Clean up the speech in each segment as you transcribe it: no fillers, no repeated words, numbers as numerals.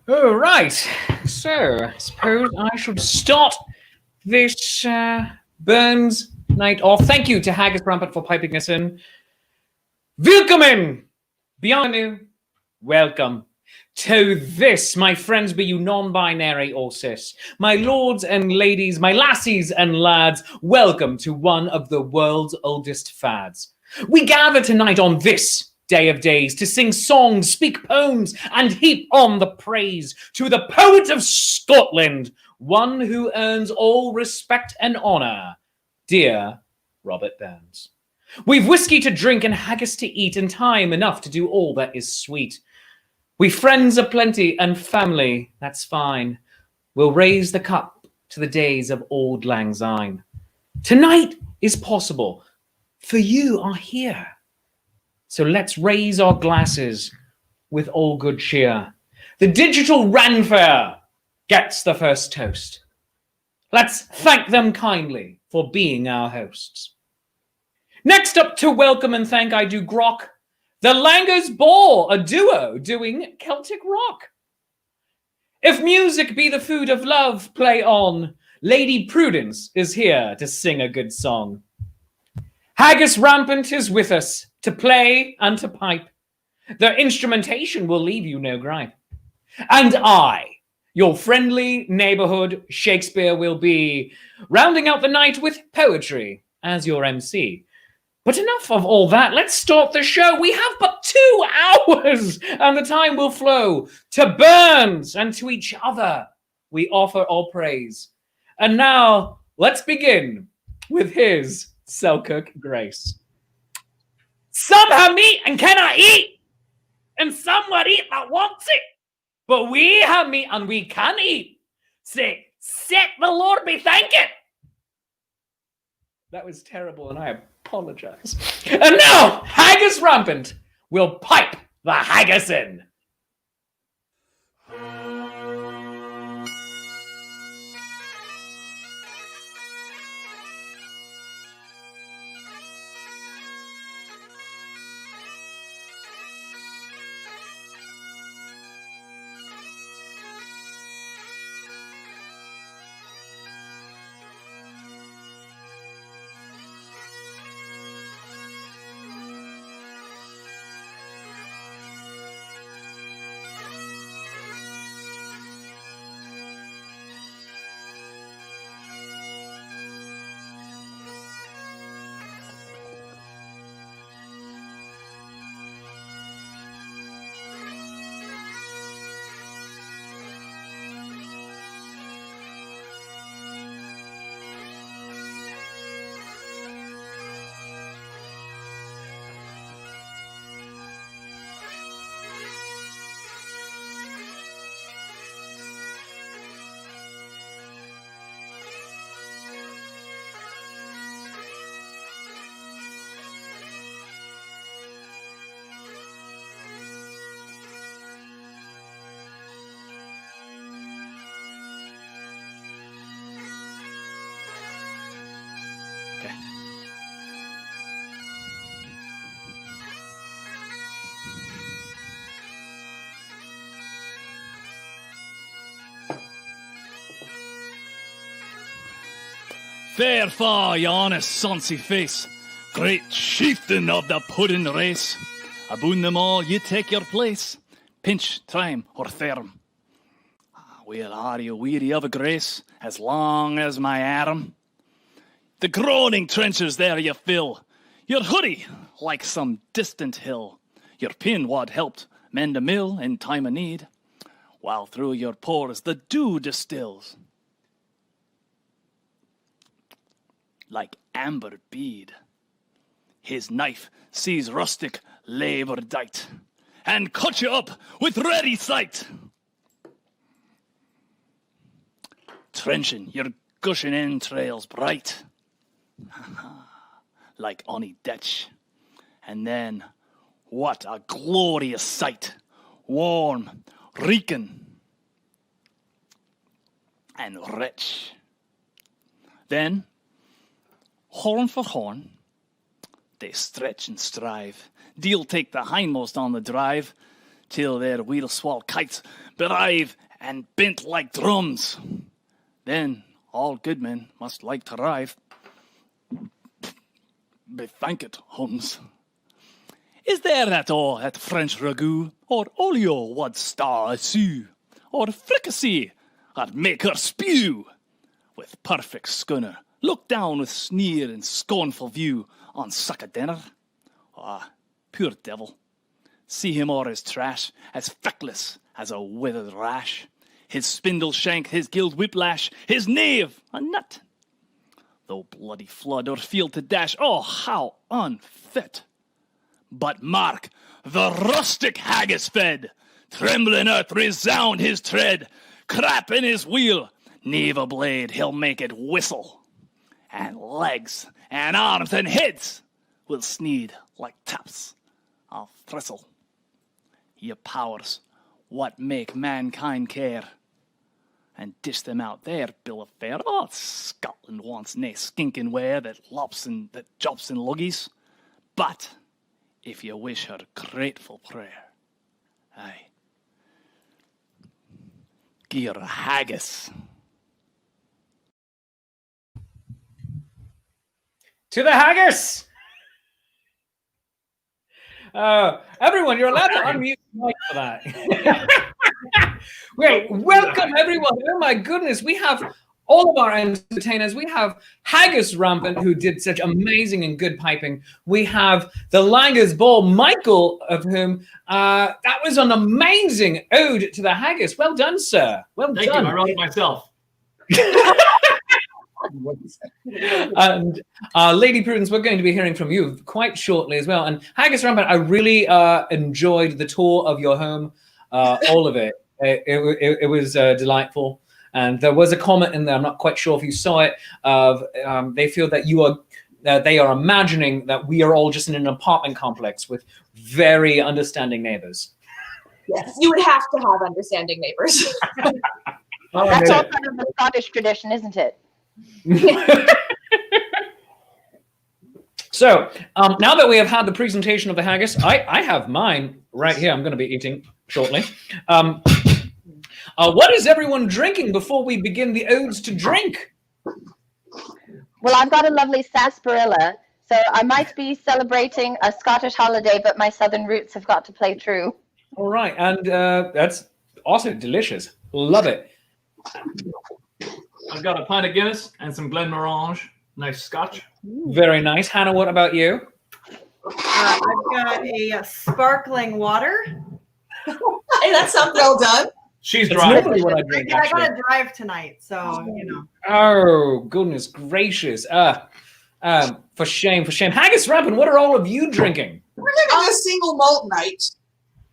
All right. So, I suppose I should start this Burns night off. Thank you to Haggis Rampant for piping us in. Willkommen! Bienvenue. Welcome to this, my friends, be you non-binary or cis. My lords and ladies, my lassies and lads, welcome to one of the world's oldest fads. We gather tonight on this day of days to sing songs, speak poems, and heap on the praise to the poet of Scotland, one who earns all respect and honour, dear Robert Burns. We've whiskey to drink and haggis to eat, and time enough to do all that is sweet. We friends aplenty and family, that's fine. We'll raise the cup to the days of Auld Lang Syne. Tonight is possible, for you are here. So let's raise our glasses with all good cheer. The digital Faire gets the first toast. Let's thank them kindly for being our hosts. Next up to welcome and thank I do grok, the Langers Ball, a duo doing Celtic rock. If music be the food of love, play on. Lady Prudence is here to sing a good song. Haggis Rampant is with us to play and to pipe. Their instrumentation will leave you no gripe. And I, your friendly neighborhood Shakespeare, will be rounding out the night with poetry as your MC. But enough of all that, let's start the show. We have but 2 hours and the time will flow. To Burns and to each other we offer all praise. And now let's begin with his Selkirk grace. Some have meat and cannot eat, and some would eat that wants it. But we have meat and we can eat. Say, set the Lord be thanked. That was terrible and I apologize. And now, Haggis Rampant will pipe the haggis in. Fair far, ye honest, sonsy face, great chieftain of the puddin' race. Aboon them all, ye take your place, pinch, time, or therm. Well, are you weary of a grace, as long as my arm? The groaning trenches there ye fill, your hoodie like some distant hill. Your pin wad helped mend a mill in time of need, while through your pores the dew distills. Like amber bead, his knife sees rustic labour dight, and cut you up with ready sight. Trenching your gushing entrails bright, like ony ditch, and then what a glorious sight, warm, reeking, and rich. Then, horn for horn, they stretch and strive. Deal take the hindmost on the drive, till their wheel-swall kites berive and bent like drums. Then all good men must like to rive. Bethank it, Holmes. Is there at all at French ragout, or olio wad star a sou, or fricassee, or make her spew? With perfect schooner, look down with sneer and scornful view on such a dinner. Ah, poor devil. See him o'er his trash, as feckless as a withered rash. His spindle shank, his gild whiplash, his knave a nut. Though bloody flood or field to dash, oh, how unfit. But mark, the rustic haggis fed, trembling earth resound his tread, crap in his wheel, knave a blade, he'll make it whistle. And legs, and arms, and heads will sneed like taps of thistle. Ye powers, what make mankind care, and dish them out their bill of fare. Oh, Scotland wants nae skinking ware that lops and that jops in luggies. But if you wish her grateful prayer, aye, gie her a haggis. To the haggis! Everyone, you're allowed to unmute the mic for that. Wait, welcome everyone. Oh my goodness, we have all of our entertainers. We have Haggis Rampant, who did such amazing and good piping. We have the Langers Ball, Michael, of whom that was an amazing ode to the haggis. Well done, sir. Well done. Thank you. I wrote it myself. And Lady Prudence, we're going to be hearing from you quite shortly as well. And Haggis Rampant, I really enjoyed the tour of your home, all of it. It was delightful. And there was a comment in there, I'm not quite sure if you saw it, of they feel that they are imagining that we are all just in an apartment complex with very understanding neighbors. Yes, you would have to have understanding neighbors. That's all part of the Scottish tradition, isn't it? So now that we have had the presentation of the haggis, I have mine right here. I'm going to be eating shortly. What is everyone drinking before we begin the odes to drink? Well, I've got a lovely sarsaparilla, so I might be celebrating a Scottish holiday, but my southern roots have got to play true. All right, and that's also delicious. Love it. I've got a pint of Guinness and some Glenmorangie. Nice scotch. Very nice. Hannah, what about you? I've got a sparkling water. Hey, that sounds well done. She's That's driving. normally what I drink, I actually. got to drive tonight, so, you know. Oh, goodness gracious. For shame, for shame. Haggis Rampant, what are all of you drinking? We're having a single malt night.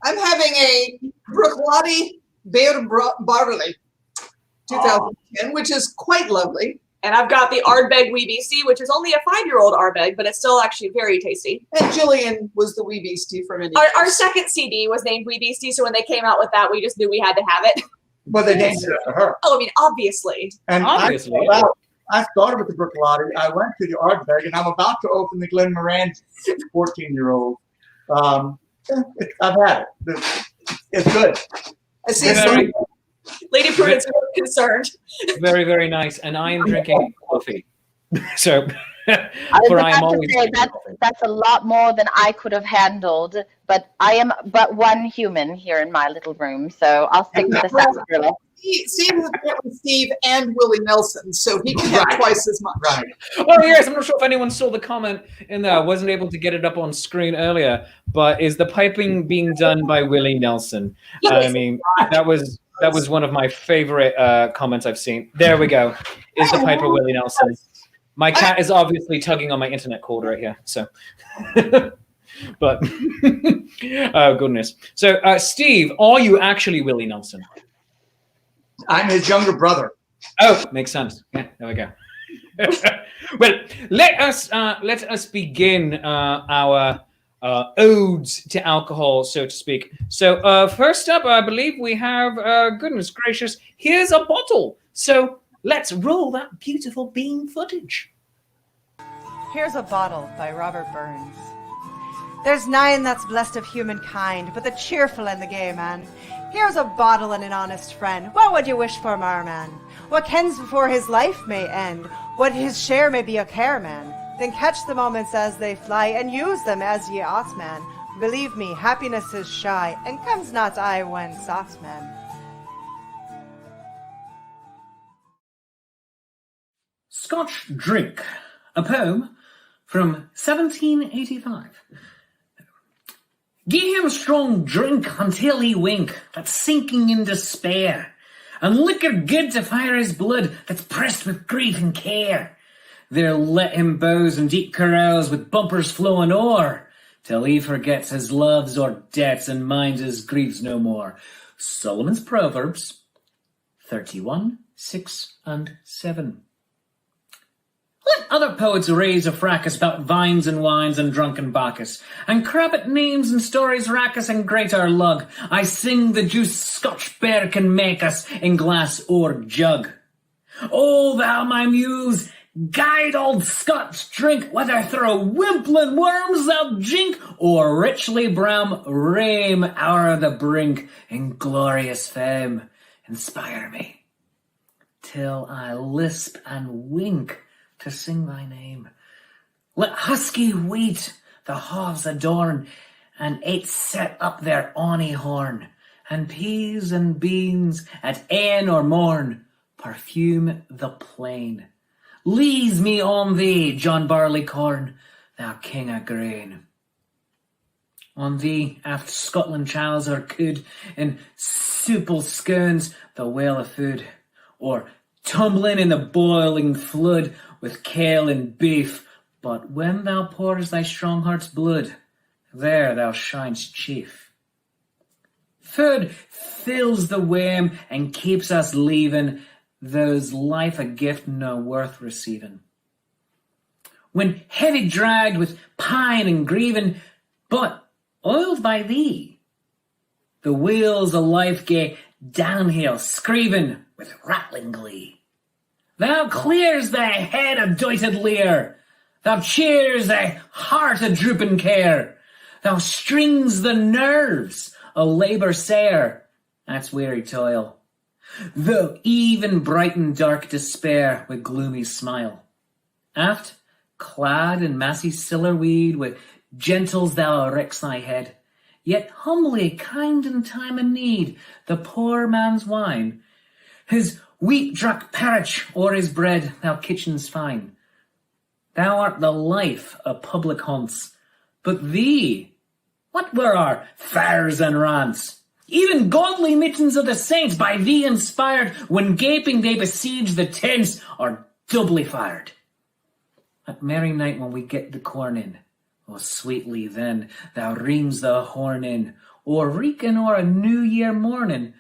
I'm having a Bruichladdich Faire Barley 2010, which is quite lovely. And I've got the Ardbeg Wee Beastie, which is only a 5-year-old Ardbeg, but it's still actually very tasty. And Jillian was the Wee Beastie from India. Our second CD was named Wee Beastie, so when they came out with that, we just knew we had to have it. Well, they named it after her. Oh, I mean, obviously. And Obviously. I started with the Bruichladdich. I went to the Ardbeg, and I'm about to open the Glenmorangie 14-year-old. I've had it. It's good. I see Very, Lady Prudence was concerned. very, very nice. And I am drinking coffee. So, I was for I am about to always say drinking that's, coffee. that's a lot more than I could have handled, but I am but one human here in my little room, so I'll stick to the sarsaparilla. Steve is apparently Steve and Willie Nelson, so he can have twice as much. Right. Oh, yes. I'm not sure if anyone saw the comment in there. I wasn't able to get it up on screen earlier, but is the piping being done by Willie Nelson? I mean, that was one of my favorite comments I've seen. There we go. Is the piper Willie Nelson? My cat is obviously tugging on my internet cord right here. So, but oh goodness. So, Steve, are you actually Willie Nelson? I'm his younger brother. Oh, makes sense. Yeah, there we go. Well, let us begin our odes to alcohol, so to speak. So first up, I believe we have, goodness gracious, here's a bottle. So let's roll that beautiful beam footage. Here's a Bottle by Robert Burns. There's nine that's blessed of humankind, but the cheerful and the gay man. Here's a bottle and an honest friend. What would you wish for, Marman? What kens before his life may end? What his share may be a care, man? Then catch the moments as they fly, and use them as ye ought, man. Believe me, happiness is shy, and comes not I when sought, man. Scotch Drink, a poem from 1785. Give him strong drink until he wink, that's sinking in despair, and liquor good to fire his blood, that's pressed with grief and care. There let him bows and deep carouse with bumpers flowing o'er, till he forgets his loves or debts and minds his griefs no more. Solomon's Proverbs 31, 6 and 7. Let other poets raise a fracas about vines and wines and drunken Bacchus, and crabbit names and stories rack us and grate our lug. I sing the juice Scotch bear can make us in glass or jug. O thou my muse, guide old Scotch drink, whether through wimpling worms thou jink, or richly bram rame o'er the brink in glorious fame. Inspire me, till I lisp and wink to sing thy name. Let husky wheat the halves adorn, and eight set up their awny horn, and peas and beans at e'en or morn perfume the plain. Lees me on thee, John Barleycorn, thou king of grain. On thee, aft Scotland chiles are cood, in supple scones the whale of food, or tumbling in the boiling flood with kale and beef. But when thou pours thy strong heart's blood, there thou shinest chief. Food fills the wame and keeps us leaving those life a gift no worth receiving. When heavy dragged with pine and grieving, but oiled by thee, the wheels of life gae downhill, screeving with rattling glee. Thou clears thy head of doited leer, thou cheers thy heart of drooping care, thou strings the nerves of labour sere, that's weary toil, though even brighten dark despair with gloomy smile. Aft, clad in massy siller weed, with gentles thou erects thy head, yet humbly kind in time of need, the poor man's wine, his wheat druck parritch or his bread thou kitchens fine. Thou art the life of public haunts, but thee, what were our fairs and rants? Even godly mittens of the saints, by thee inspired, when gaping they besiege the tents, are doubly fired. At merry night when we get the corn in, oh sweetly then thou reams the horn in, or reeking o'er a new year morning,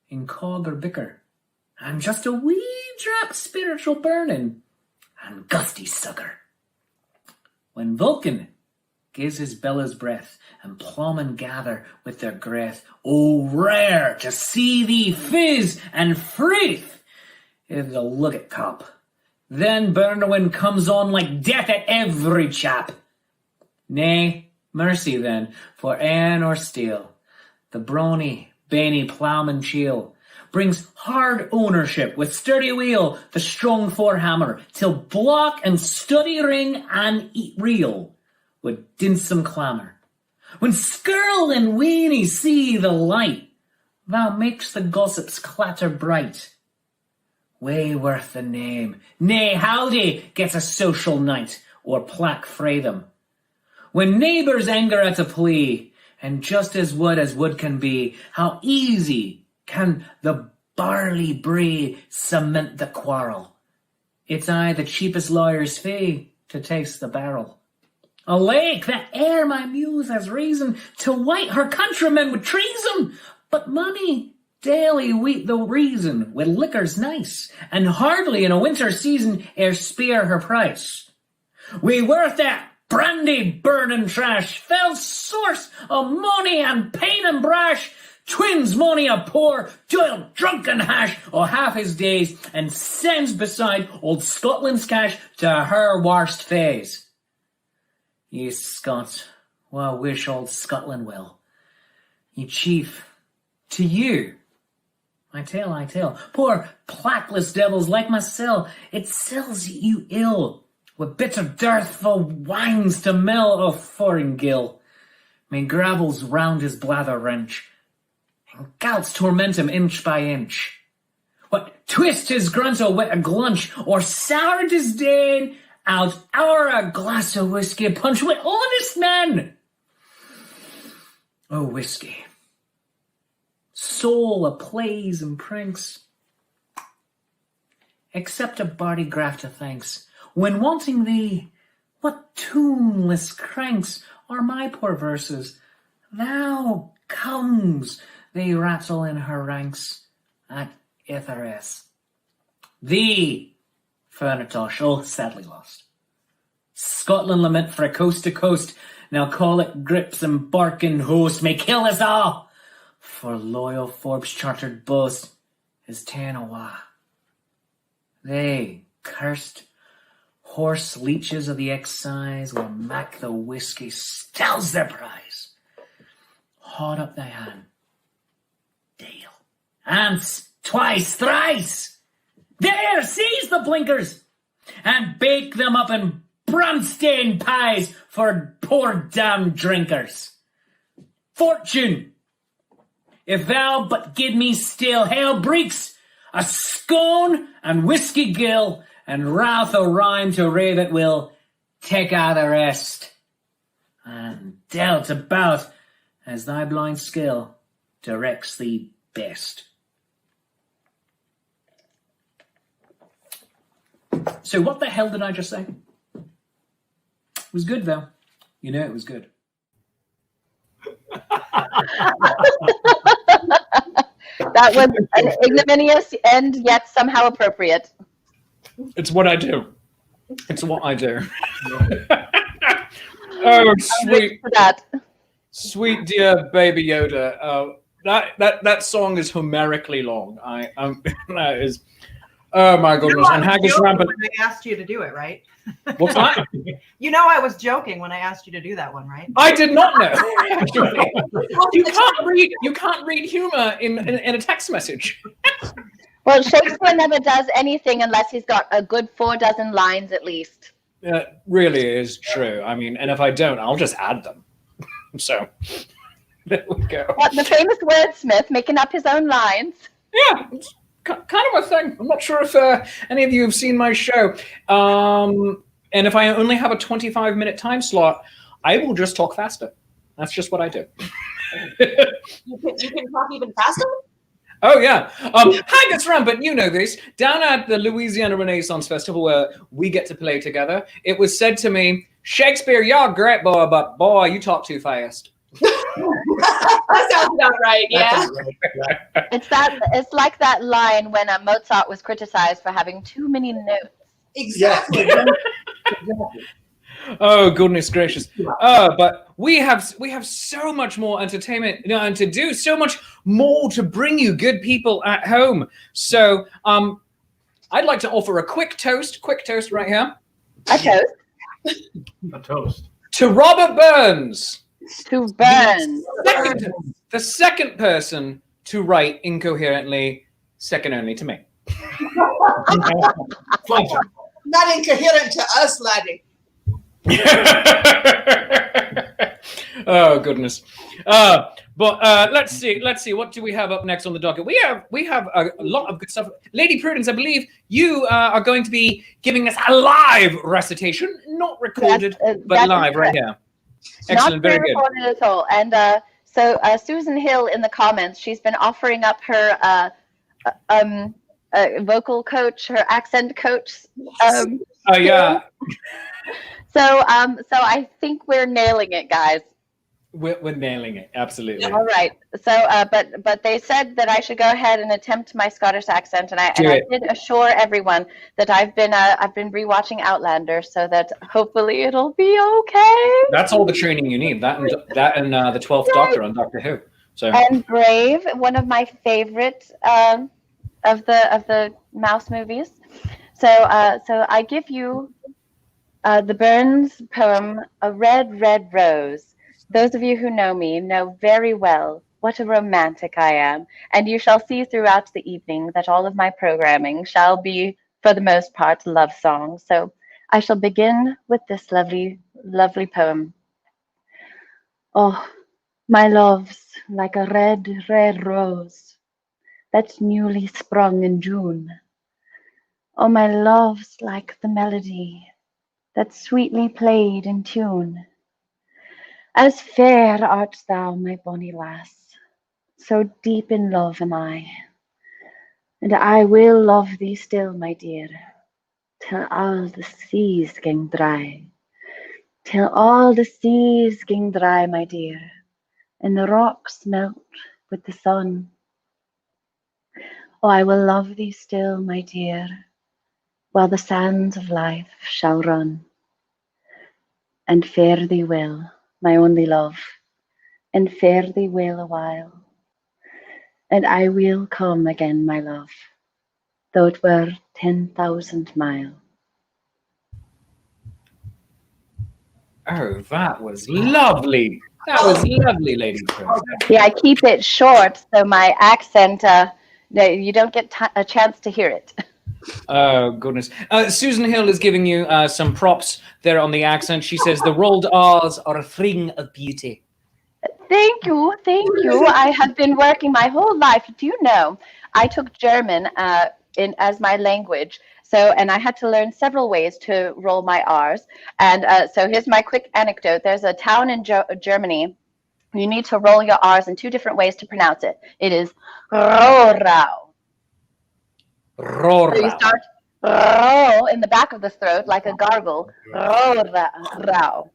in cog or bicker, I'm just a wee drop spiritual burning, and gusty sucker. When Vulcan gives his bellows breath, and plowmen gather with their graith, oh rare to see thee fizz and freeth if the look-at cop. Then Bernowin comes on like death at every chap. Nay, mercy then, for Anne or steel, the brawny, bainy ploughman chiel, brings hard ownership with sturdy wheel, the strong forehammer, till block and study ring and eat reel with dinsome clamour. When skirl and weenie see the light, thou makes the gossips clatter bright. Way worth the name, nay howdy gets a social night, or plack frae them. When neighbours anger at a plea, and just as wood can be, how easy can the barley brie cement the quarrel? It's aye the cheapest lawyer's fee to taste the barrel. A lake that ere my muse has reason to white her countrymen with treason, but money daily wheat the reason with liquor's nice, and hardly in a winter season ere spear her price. We worth that brandy burning trash, fell source of money and pain and brash, twins money a poor, doiled drunken hash o' half his days, and sends beside old Scotland's cash to her worst phase. Ye Scot, well, I wish old Scotland well. Ye chief, to you, I tell, poor plackless devils like myself, it sells you ill, with bitter dearthful wines to mill of foreign gill. May gravels round his blather wrench, and gouts torment him inch by inch. What, twist his gruntle with a glunch, or sour disdain, out our a glass of whiskey punch with honest men. Oh, whiskey, soul of plays and pranks, accept a barty graft of thanks. When wanting thee, what tuneless cranks are my poor verses? Thou comes, they rattle in her ranks at Ithares. Thee, Fernatosh, oh, sadly lost. Scotland lament for a coast to coast, now call it grips and barking host may kill us all, for loyal Forbes' chartered boast is ta'en awa. They, cursed horse leeches of the excise, will mak the whiskey stills their prize. Haud up thy hand, Dale, ance, twice, thrice. There, seize the blinkers, and bake them up in brum-stained pies for poor damned drinkers. Fortune, if thou but give me still hail breeks, a scone and whiskey gill, and wrath o' rhyme to rave at will, take out the rest, and dealt about as thy blind skill directs thee best. So what the hell did I just say? It was good, though. You know it was good. That was an ignominious and yet somehow appropriate. It's what I do. It's what I do. Oh, sweet, For that. sweet dear Baby Yoda. That song is Homerically long. That is. Oh my goodness! I And was Haggis joking Rampant. when I asked you to do it, right? What's that? You know I was joking when I asked you to do that one, right? I did not know. Actually, you can't read humor in a text message. Well, Shakespeare never does anything unless he's got a good 4 dozen lines at least. It really is true. I mean, and if I don't, I'll just add them. So there we go. What, the famous wordsmith making up his own lines? Yeah, it's kind of a thing. I'm not sure if any of you have seen my show. And if I only have a 25-minute time slot, I will just talk faster. That's just what I do. You can talk even faster? Oh, yeah. Haggis Rampant, you know this. Down at the Louisiana Renaissance Festival where we get to play together, it was said to me, Shakespeare, you're great, boy, but boy, you talk too fast. That sounds about right, yeah. It's like that line when Mozart was criticized for having too many notes. Exactly. Oh, goodness gracious. But we have so much more entertainment, and to do so much more to bring you good people at home. So I'd like to offer a quick toast right here. A toast. A toast. To Robert Burns. To Burns. The second person to write incoherently, second only to me. Not incoherent to us, laddie. Oh goodness. But let's see. What do we have up next on the docket? We have a lot of good stuff. Lady Prudence, I believe you are going to be giving us a live recitation, not recorded, but live right here. Excellent, Not very good. recorded at all. And so Susan Hill in the comments, she's been offering up her vocal coach, her accent coach. Oh yeah. So I think we're nailing it, guys. We're nailing it, absolutely. All right. So, but they said that I should go ahead and attempt my Scottish accent, and I did assure everyone that I've been rewatching Outlander, so that hopefully it'll be okay. That's all the training you need. That and the 12th Doctor on Doctor Who. So and Brave, one of my favorite of the Mouse movies. So I give you The Burns poem, A Red, Red Rose. Those of you who know me know very well what a romantic I am, and you shall see throughout the evening that all of my programming shall be, for the most part, love songs. So I shall begin with this lovely, lovely poem. Oh, my love's like a red, red rose that's newly sprung in June. Oh, my love's like the melody that's sweetly played in tune. As fair art thou, my bonny lass, so deep in love am I, and I will love thee still, my dear, till all the seas gang dry. Till all the seas gang dry, my dear, and the rocks melt with the sun. Oh, I will love thee still, my dear, while the sands of life shall run. And fare thee well, my only love, and fare thee well a while. And I will come again, my love, though it were 10,000 mile. Oh, that was lovely. That was lovely, Lady Prudence. Yeah, I keep it short so my accent, you don't get a chance to hear it. Oh, goodness. Susan Hill is giving you some props there on the accent. She says the rolled R's are a thing of beauty. Thank you, thank you. I have been working my whole life. Do you know, I took German as my language. So, and I had to learn several ways to roll my R's. And so here's my quick anecdote. There's a town in Germany. You need to roll your R's in 2 different ways to pronounce it. It is Rorau. Rorau. So you start Ro in the back of the throat like a gargle. Rorau.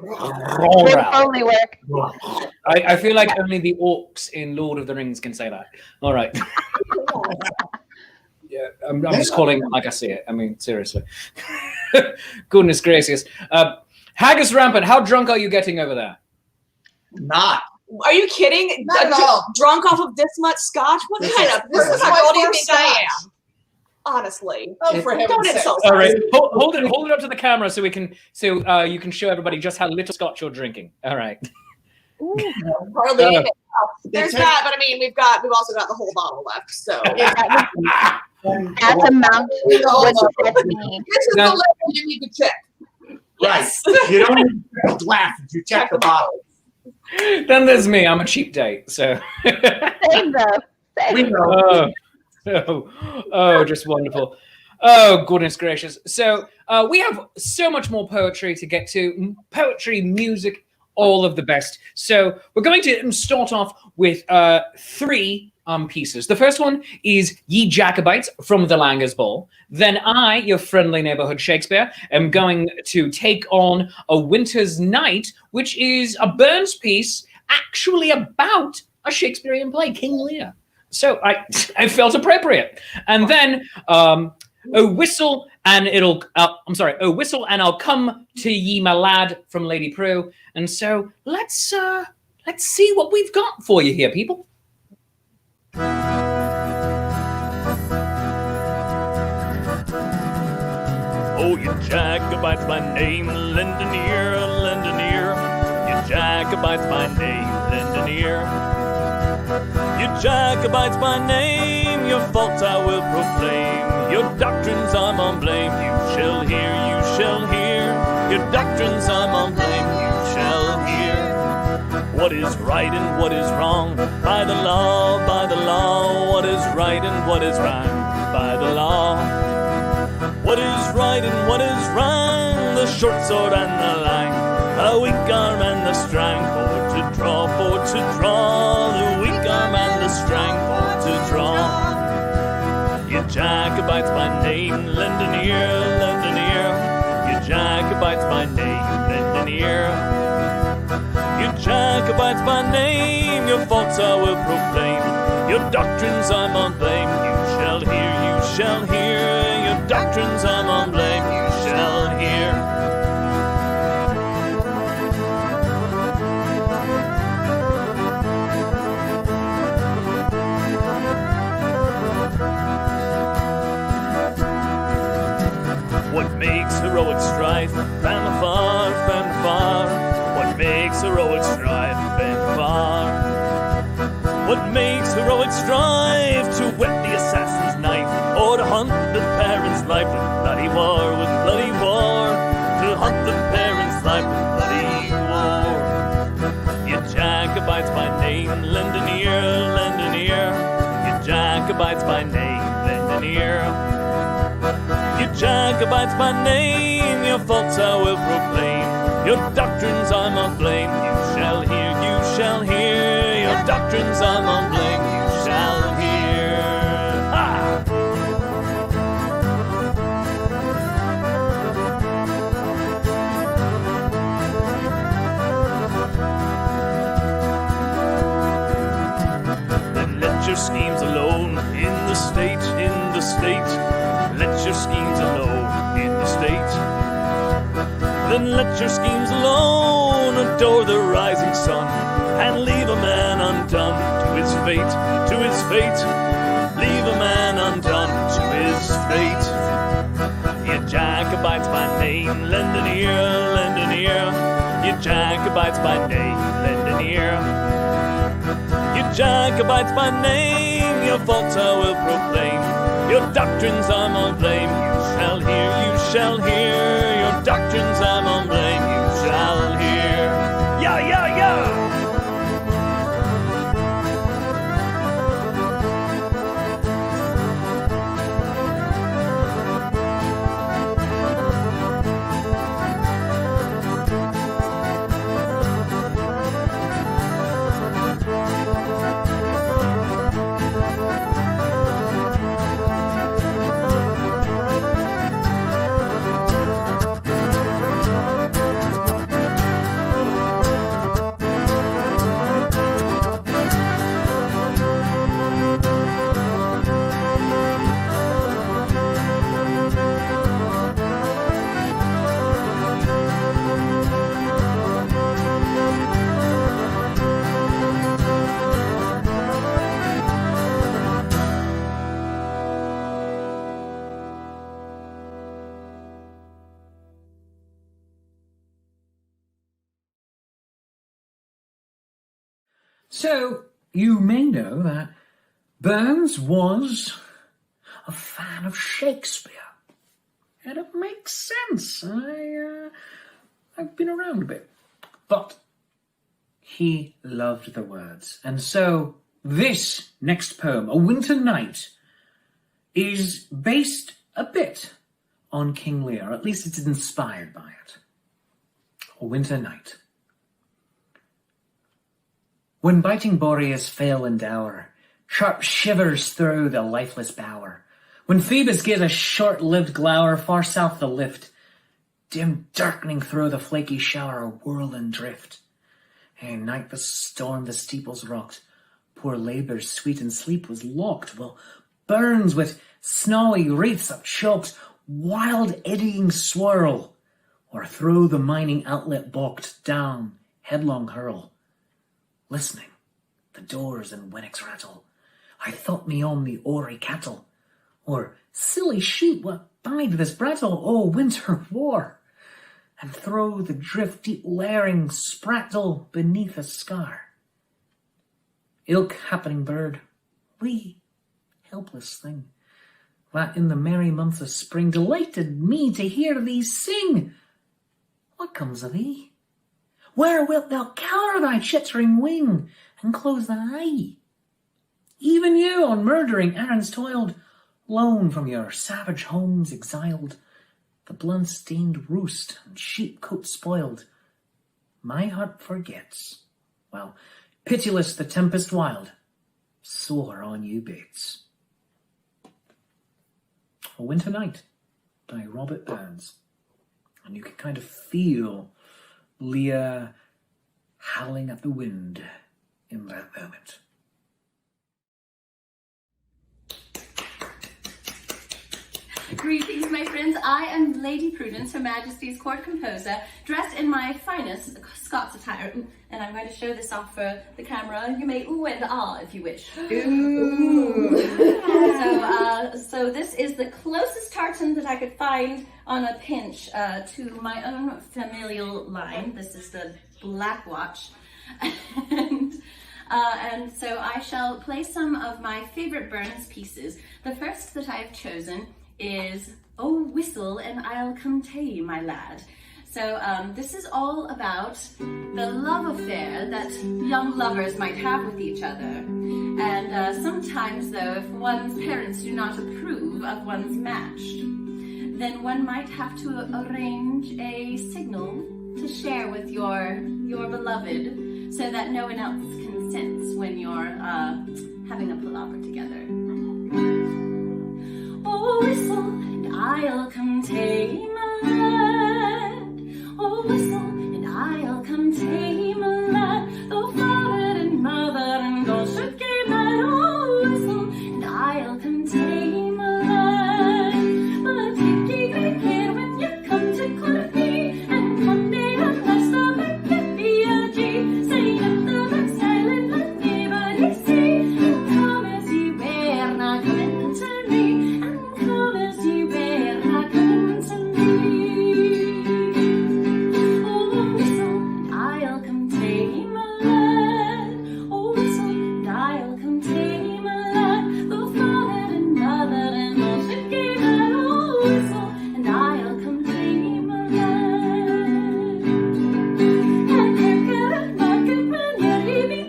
Would only work. I feel like only the orcs in Lord of the Rings can say that. All right. Yeah, I'm just calling it like I see it. I mean, seriously. Goodness gracious. Haggis Rampant, how drunk are you getting over there? Not. Are you kidding? Not at all. Drunk off of this much scotch? What kind of this is person my do you first think I scotch. am? Honestly. Oh, for Don't heaven's sake. insult All right, us. hold it up to the camera so you can show everybody just how little scotch you're drinking. All right. Hardly even. There's that, but I mean, we've also got the whole bottle left. So That amount would get me. This is the level you need to check. yes. Right. You don't need to check the glasses, you check the bottle. Then there's me. I'm a cheap date. So. Same though. Same. We know. Oh, just wonderful. Oh, goodness gracious. So we have so much more poetry to get to. Poetry, music, all of the best. So we're going to start off with 3 pieces. The first one is Ye Jacobites from the Langers Ball. Then I, your friendly neighborhood Shakespeare, am going to take on A Winter's Night, which is a Burns piece actually about a Shakespearean play, King Lear. So I felt appropriate. And then Oh Whistle and I'll Come to Ye My Lad from Lady Prue. And so let's see what we've got for you here, people. Oh, you Jacobites by name, lend an ear, lend an ear. You Jacobites by name, lend an ear. You Jacobites by name, your faults I will proclaim. Your doctrines I'm on blame, you shall hear, you shall hear. Your doctrines I'm on blame, you shall hear. What is right and what is wrong? By the law, what is right and what is wrong? By the law. What is right and what is wrong? The short sword and the line, a weak arm and the strang, for to draw, the weak arm and the strang, for to draw. You Jacobites by name, lend an ear, lend an ear. You Jacobites by name, lend an ear. You Jacobites by name, your faults I will proclaim. Your doctrines I'm on blame, you shall hear, you shall hear. Your doctrines I'm on blame, you shall hear. What makes a strife, from afar, what makes heroic strife and far? What makes heroic strive to whet the assassin's knife, or to hunt the parent's life with bloody war, to hunt the parent's life with bloody war. You Jacobites by name, lend an ear. You Jacobites by name, lend an ear. You Jacobites by name, your faults I will proclaim. Your doctrines I'm on blame. You shall hear. Your doctrines I'm on blame. You shall hear. Ha! Then let your schemes alone in the state. Let your schemes alone in the state. Then let your schemes alone adore the rising sun, and leave a man undone to his fate, Leave a man undone to his fate. You Jacobites by name, lend an ear. You Jacobites by name, lend an ear. You Jacobites by name, your faults I will proclaim. Your doctrines I'm on blame. You shall hear. Your doctrines I'm on blame. You shall hear. Yeah. So, you may know that Burns was a fan of Shakespeare. And it makes sense. I've been around a bit. But he loved the words. And so, this next poem, A Winter Night, is based a bit on King Lear. At least it's inspired by it. A Winter Night. When biting boreas fail and dour, sharp shivers through the lifeless bower. When Phoebus gives a short-lived glower, far south the lift, dim darkening through the flaky shower, a whirl and drift. And night the storm the steeples rocked, poor labour's sweet in sleep was locked, while Burns with snowy wreaths upchoked, wild eddying swirl, or through the mining outlet balked, down headlong hurl. Listening, the doors and winnocks rattle. I thought me on the hoary cattle, or silly sheep, what bide this brattle, oh winter war, and throw the drift deep layering sprattle beneath a scar. Ilk happening bird, wee helpless thing, that in the merry months of spring delighted me to hear thee sing. What comes of thee? Where wilt thou cower thy chittering wing, and close thy eye? Even you on murdering errands toiled, lone from your savage homes exiled, the blood-stained roost and sheep-cote spoiled, my heart forgets, while pitiless the tempest wild, sore on you baits. A Winter Night by Robert Burns. And you can kind of feel Lear howling at the wind in that moment. Greetings, my friends. I am Lady Prudence, Her Majesty's court composer, dressed in my finest Scots attire. Ooh, and I'm going to show this off for the camera. You may ooh and ah if you wish. Ooh. So this is the closest tartan that I could find on a pinch to my own familial line. This is the Black Watch. And so I shall play some of my favorite Burns pieces. The first that I have chosen is "Oh Whistle and I'll Come Tay, My Lad." So this is all about the love affair that young lovers might have with each other. And sometimes though, if one's parents do not approve of one's match, then one might have to arrange a signal to share with your beloved, so that no one else can sense when you're having a palaver together. Oh, whistle, and I'll come tame a lad. Oh, whistle, and I'll come tame a lad. Though father and mother and all should get mad. Oh, whistle, and I'll come tame a lad. But take ye great care when you come to court me, and one day unless the man get me a G. Say that the man silent, let nobody see. And come as ye were, not coming to me. And come as ye were, not coming to me. Oh, whistle, and I'll come tame a lad. Oh, whistle, and I'll come tame a lad. Though father and mother and all should get mad. Oh, whistle, and I'll come tame a lad. And kirk at market when you leave me,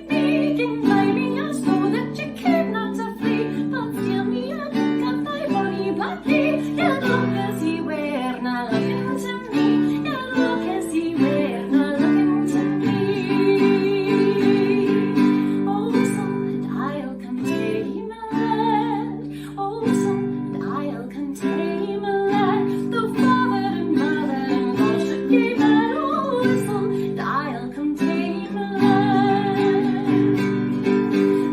can buy me a snow that you care not to flee. But steal me a book of thy bonny blackly. You look as ye were, not looking to me. You look as ye were, not looking to me. Oh, whistle, and I'll come tame a lad. Oh, whistle, and I'll come tame a lad. Though father and mother and all should get mad. Oh, whistle, and I'll come tame a lad.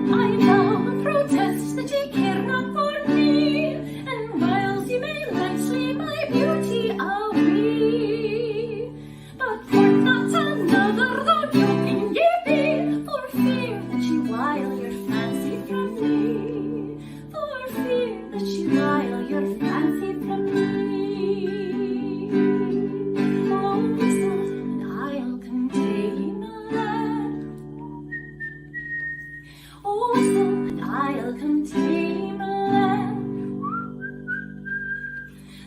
I vow and protest that ye care not for me, and whiles ye may lightly my beauty away. But court not another, though joking ye be, for fear that ye wile your fancy from me. For fear that ye wile your fancy from me. Oh, whistle, and I'll come tame a lad. Oh, whistle, and I'll come tame a lad.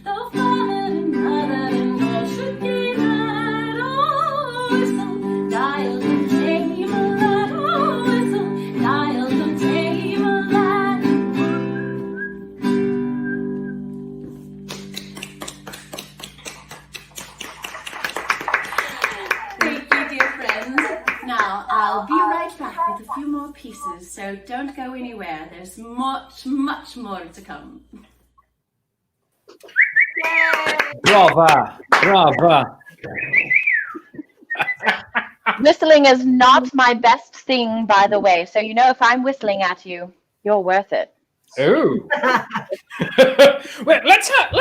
Though father and mother and all should get mad. Oh, whistle, and I'll come tame a lad. Oh, whistle, and I'll come tame a lad. Thank you, dear friends. Now, I'll be right back with a few more pieces, so don't go anywhere. There's much, much more to come. Brava, brava. Whistling is not my best thing, by the way. So you know, if I'm whistling at you, you're worth it. Ooh. Well, let's have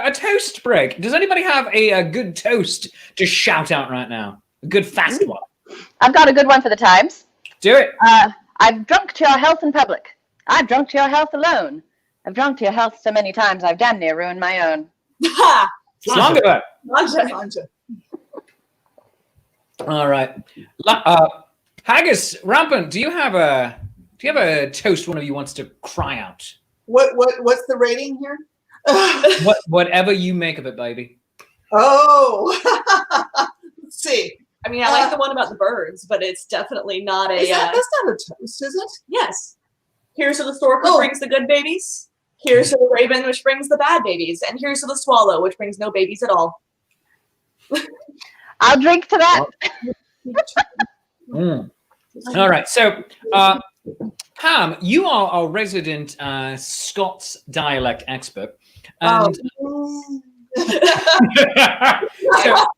a toast break. Does anybody have a good toast to shout out right now? A good fast one. I've got a good one for the times. Do it. I've drunk to your health in public. I've drunk to your health alone. I've drunk to your health so many times I've damn near ruined my own. Longer. Lanja. All right. Haggis Rampant, do you have a toast one of you wants to cry out? What's the rating here? Whatever you make of it, baby. Oh, let's see. I mean, I like the one about the birds, but it's definitely not a. That's not a toast, is it? Yes. Here's to the stork which brings the good babies. Here's to the raven which brings the bad babies, and here's to the swallow which brings no babies at all. I'll drink to that. All right. So, Pam, you are our resident Scots dialect expert, and so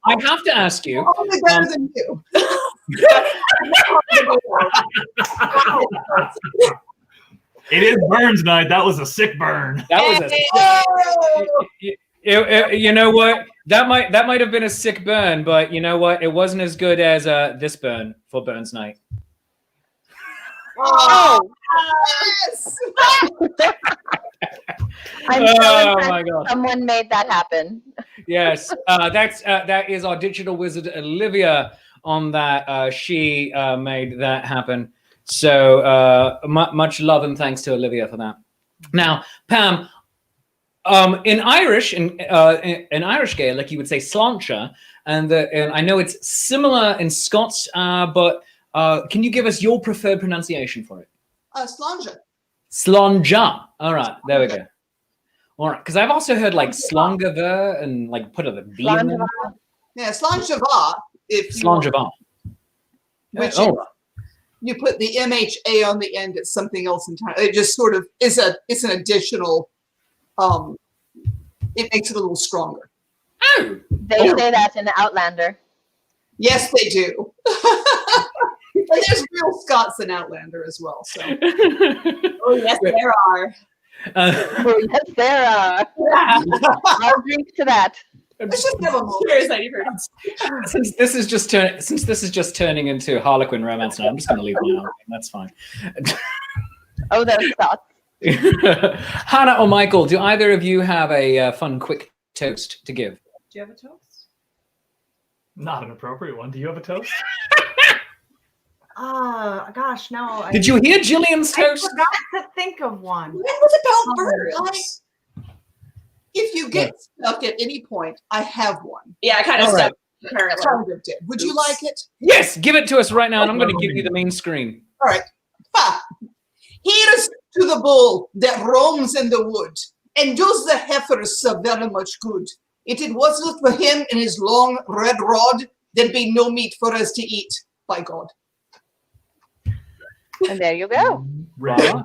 I have to ask you. Only better than you. It is Burns night. That was a sick burn. That was you know what? That might have been a sick burn, but you know what? It wasn't as good as this burn for Burns night. Oh, Yes. I'm so Oh impressed my God. someone made that happen. Yes, that is our digital wizard Olivia on that. She made that happen. So much love and thanks to Olivia for that. Now, Pam, in Irish, in Irish Gaelic, you would say sláinte, and I know it's similar in Scots, but can you give us your preferred pronunciation for it? Slanja. Slanja. All right, there we go. All right, because I've also heard like slangava and like put a V in there. Yeah, Slanjava. If you Slangava. which Oh. you put the MHA on the end, it's something else entirely. It just sort of is it's an additional. It makes it a little stronger. Oh. They say that in Outlander. Yes, they do. And there's real Scots in Outlander as well. So. Oh yes, there are. Oh, yes, there are. I'll drink to that. Let's just have a moment. Cheers, Lady Prudence. Since this is just turning into Harlequin romance now, I'm just going to leave it now. That's fine. Oh, those thoughts. Hannah or Michael, do either of you have a fun, quick toast to give? Do you have a toast? Not an appropriate one. Do you have a toast? Gosh, no. Did you hear Jillian's I toast? forgot to think of one. When was about birds? If you get stuck at any point, I have one. Yeah, I kind of All right. stuck. Apparently. Kind of did. Would you like it? Yes, give it to us right now, and I'm going to give you the main screen. All right. Ha! Here's to the bull that roams in the wood and does the heifers so very much good. If it wasn't for him and his long red rod, there'd be no meat for us to eat, by God. And there you go. Right.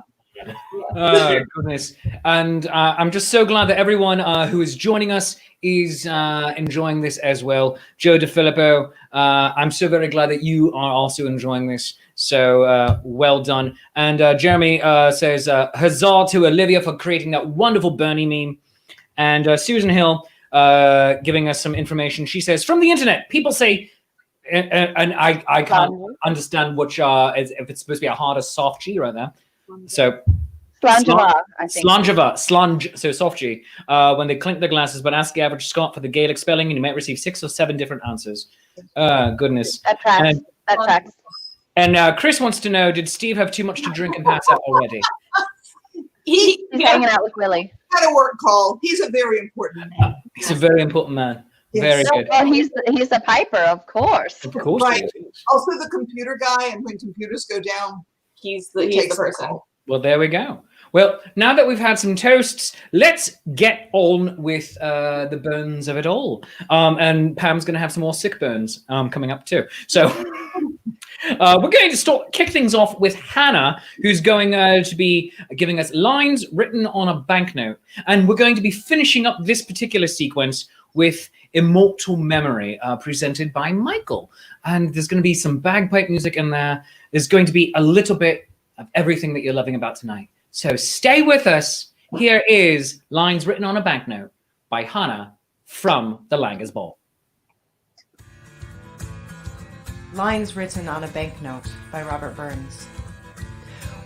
Oh, goodness. And I'm just so glad that everyone who is joining us is enjoying this as well. Joe DeFilippo, I'm so very glad that you are also enjoying this. So well done. And Jeremy says, huzzah to Olivia for creating that wonderful Bernie meme. And Susan Hill giving us some information. She says, from the internet, people say, and I can't understand which if it's supposed to be a hard or soft G right there. So Slangeva, I think. Slangeva, so soft G. When they clink their glasses, but ask the average Scot for the Gaelic spelling, and you might receive 6 or 7 different answers. Goodness. That tracks. That tracks. And Chris wants to know, did Steve have too much to drink and pass out already? He's hanging out with Willie. Had a work call. He's a very important man. He's a very important man. Very good. Well, he's the piper, of course. Of course. Right. Also the computer guy, and when computers go down, He's the person. call. Well, there we go. Well, now that we've had some toasts, let's get on with the burns of it all. And Pam's going to have some more sick burns coming up too. So we're going to kick things off with Hannah, who's going to be giving us lines written on a banknote. And we're going to be finishing up this particular sequence with Immortal Memory, presented by Michael. And there's going to be some bagpipe music in there. There's going to be a little bit of everything that you're loving about tonight. So stay with us. Here is Lines Written on a Banknote by Hannah from the Langers Ball. Lines Written on a Banknote by Robert Burns.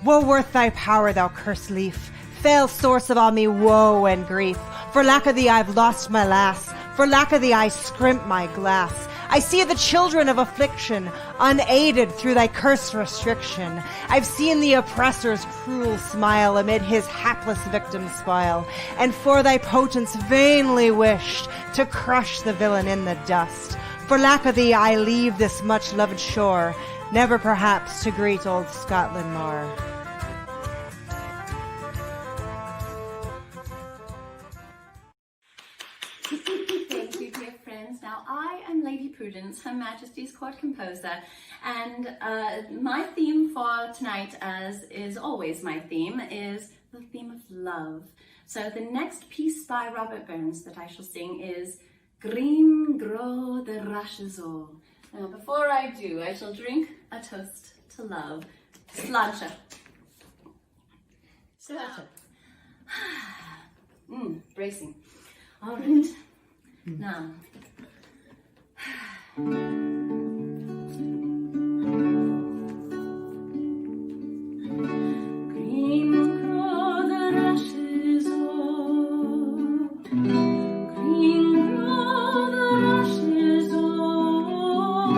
Woe worth thy power, thou cursed leaf, fell source of all me woe and grief. For lack of thee I've lost my lass, for lack of thee I scrimp my glass. I see the children of affliction, unaided through thy cursed restriction. I've seen the oppressor's cruel smile amid his hapless victim's spoil, and for thy potence vainly wished to crush the villain in the dust. For lack of thee I leave this much-loved shore, never perhaps to greet old Scotland more. Thank you, dear friends. Now, I am Lady Prudence, Her Majesty's Court Composer, and my theme for tonight, as is always my theme, is the theme of love. So the next piece by Robert Burns that I shall sing is Green Grow the Rushes O. Now, before I do, I shall drink a toast to love. Sláinte. Slaughter. Bracing. All right. Now. Green grow the rushes all. Green grow the rushes all.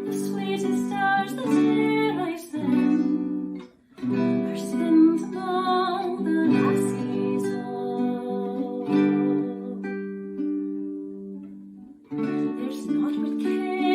The sweetest stars that e'er I send are sent among the lassies all. There's naught but care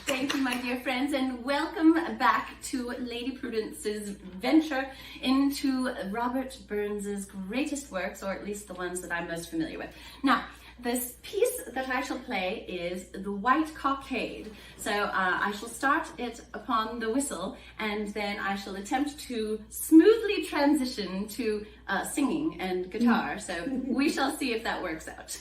Thank you, my dear friends, and welcome back to Lady Prudence's venture into Robert Burns's greatest works, or at least the ones that I'm most familiar with. Now, this piece that I shall play is The White Cockade. So I shall start it upon the whistle, and then I shall attempt to smoothly transition to singing and guitar. So we shall see if that works out.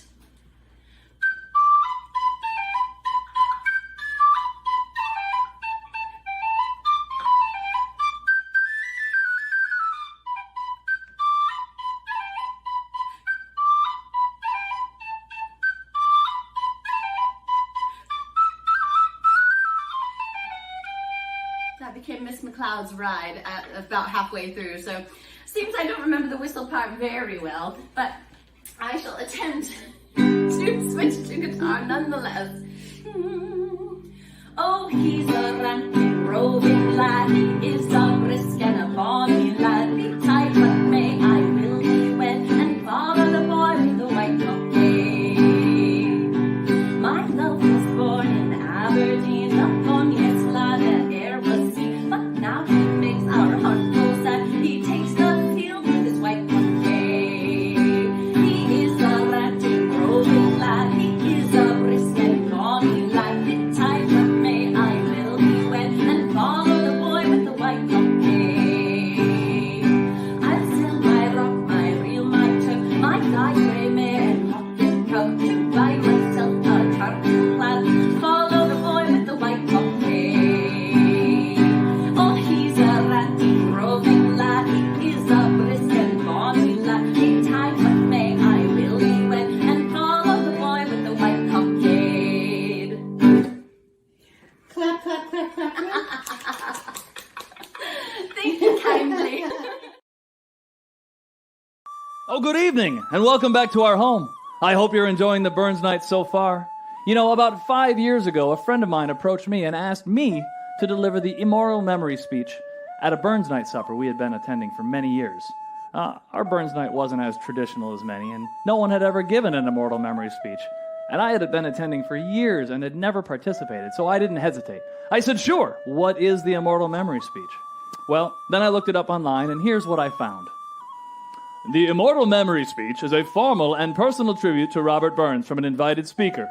That became Miss McLeod's ride at about halfway through, so seems I don't remember the whistle part very well, but I shall attempt to switch to guitar nonetheless. Oh, he's a ranting, roving lad, he is a brisk and a bonny lad, be tight what may, I will be wed, and follow the boy with the white cockade. My love was born in Aberdeen, the funniest lad that e'er was seen, but now he makes our heart go sad, he takes the field with his white cockade. He is a ranting, roving lad, he is a brisk and bonny lad, be tight what may, I will be wed, and follow the boy with the white cockade. I'll sell my rock, my reel, my took, my guy, grey mare, and pocket coat, to buy myself a tartan plaid, follow the boy with the white cockade. Oh, he's a ranting, roving lad, he is a brisk and bonny lad, be tight what may, I will be wed, and follow the boy with the white cockade. Clap, clap, clap, clap, clap. Thank you kindly. Oh, good evening, and welcome back to our home. I hope you're enjoying the Burns night so far. You know, about 5 years ago, a friend of mine approached me and asked me to deliver the immortal memory speech at a Burns night supper we had been attending for many years. Our Burns night wasn't as traditional as many, and no one had ever given an immortal memory speech. And I had been attending for years and had never participated, so I didn't hesitate. I said, sure, what is the immortal memory speech? Well, then I looked it up online, and here's what I found. The immortal memory speech is a formal and personal tribute to Robert Burns from an invited speaker.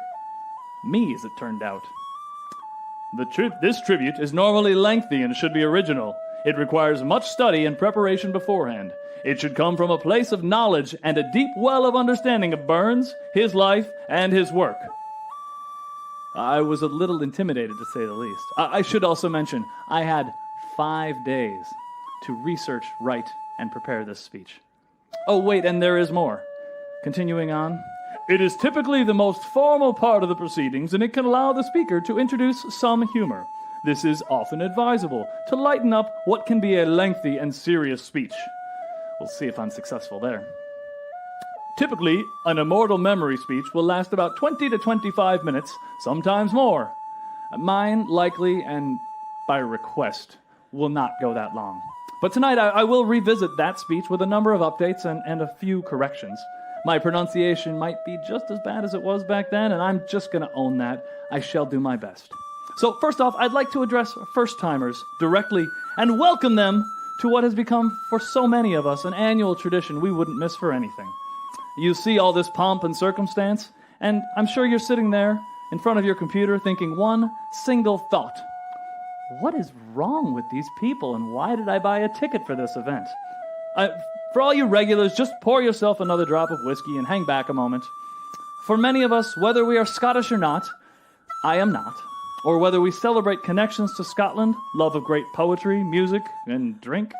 Me, as it turned out. This tribute is normally lengthy and should be original. It requires much study and preparation beforehand. It should come from a place of knowledge and a deep well of understanding of Burns, his life, and his work. I was a little intimidated, to say the least. I should also mention, I had 5 days to research, write, and prepare this speech. Oh, wait, and there is more. Continuing on. It is typically the most formal part of the proceedings, and it can allow the speaker to introduce some humor. This is often advisable to lighten up what can be a lengthy and serious speech. We'll see if I'm successful there. Typically, an immortal memory speech will last about 20 to 25 minutes, sometimes more. Mine, likely, and by request, will not go that long. But tonight I will revisit that speech with a number of updates and a few corrections. My pronunciation might be just as bad as it was back then, and I'm just going to own that. I shall do my best. So first off, I'd like to address first-timers directly and welcome them to what has become, for so many of us, an annual tradition we wouldn't miss for anything. You see all this pomp and circumstance, and I'm sure you're sitting there in front of your computer thinking one single thought. What is wrong with these people, and why did I buy a ticket for this event? For all you regulars, just pour yourself another drop of whiskey and hang back a moment. For many of us, whether we are Scottish or not, I am not, or whether we celebrate connections to Scotland, love of great poetry, music, and drink,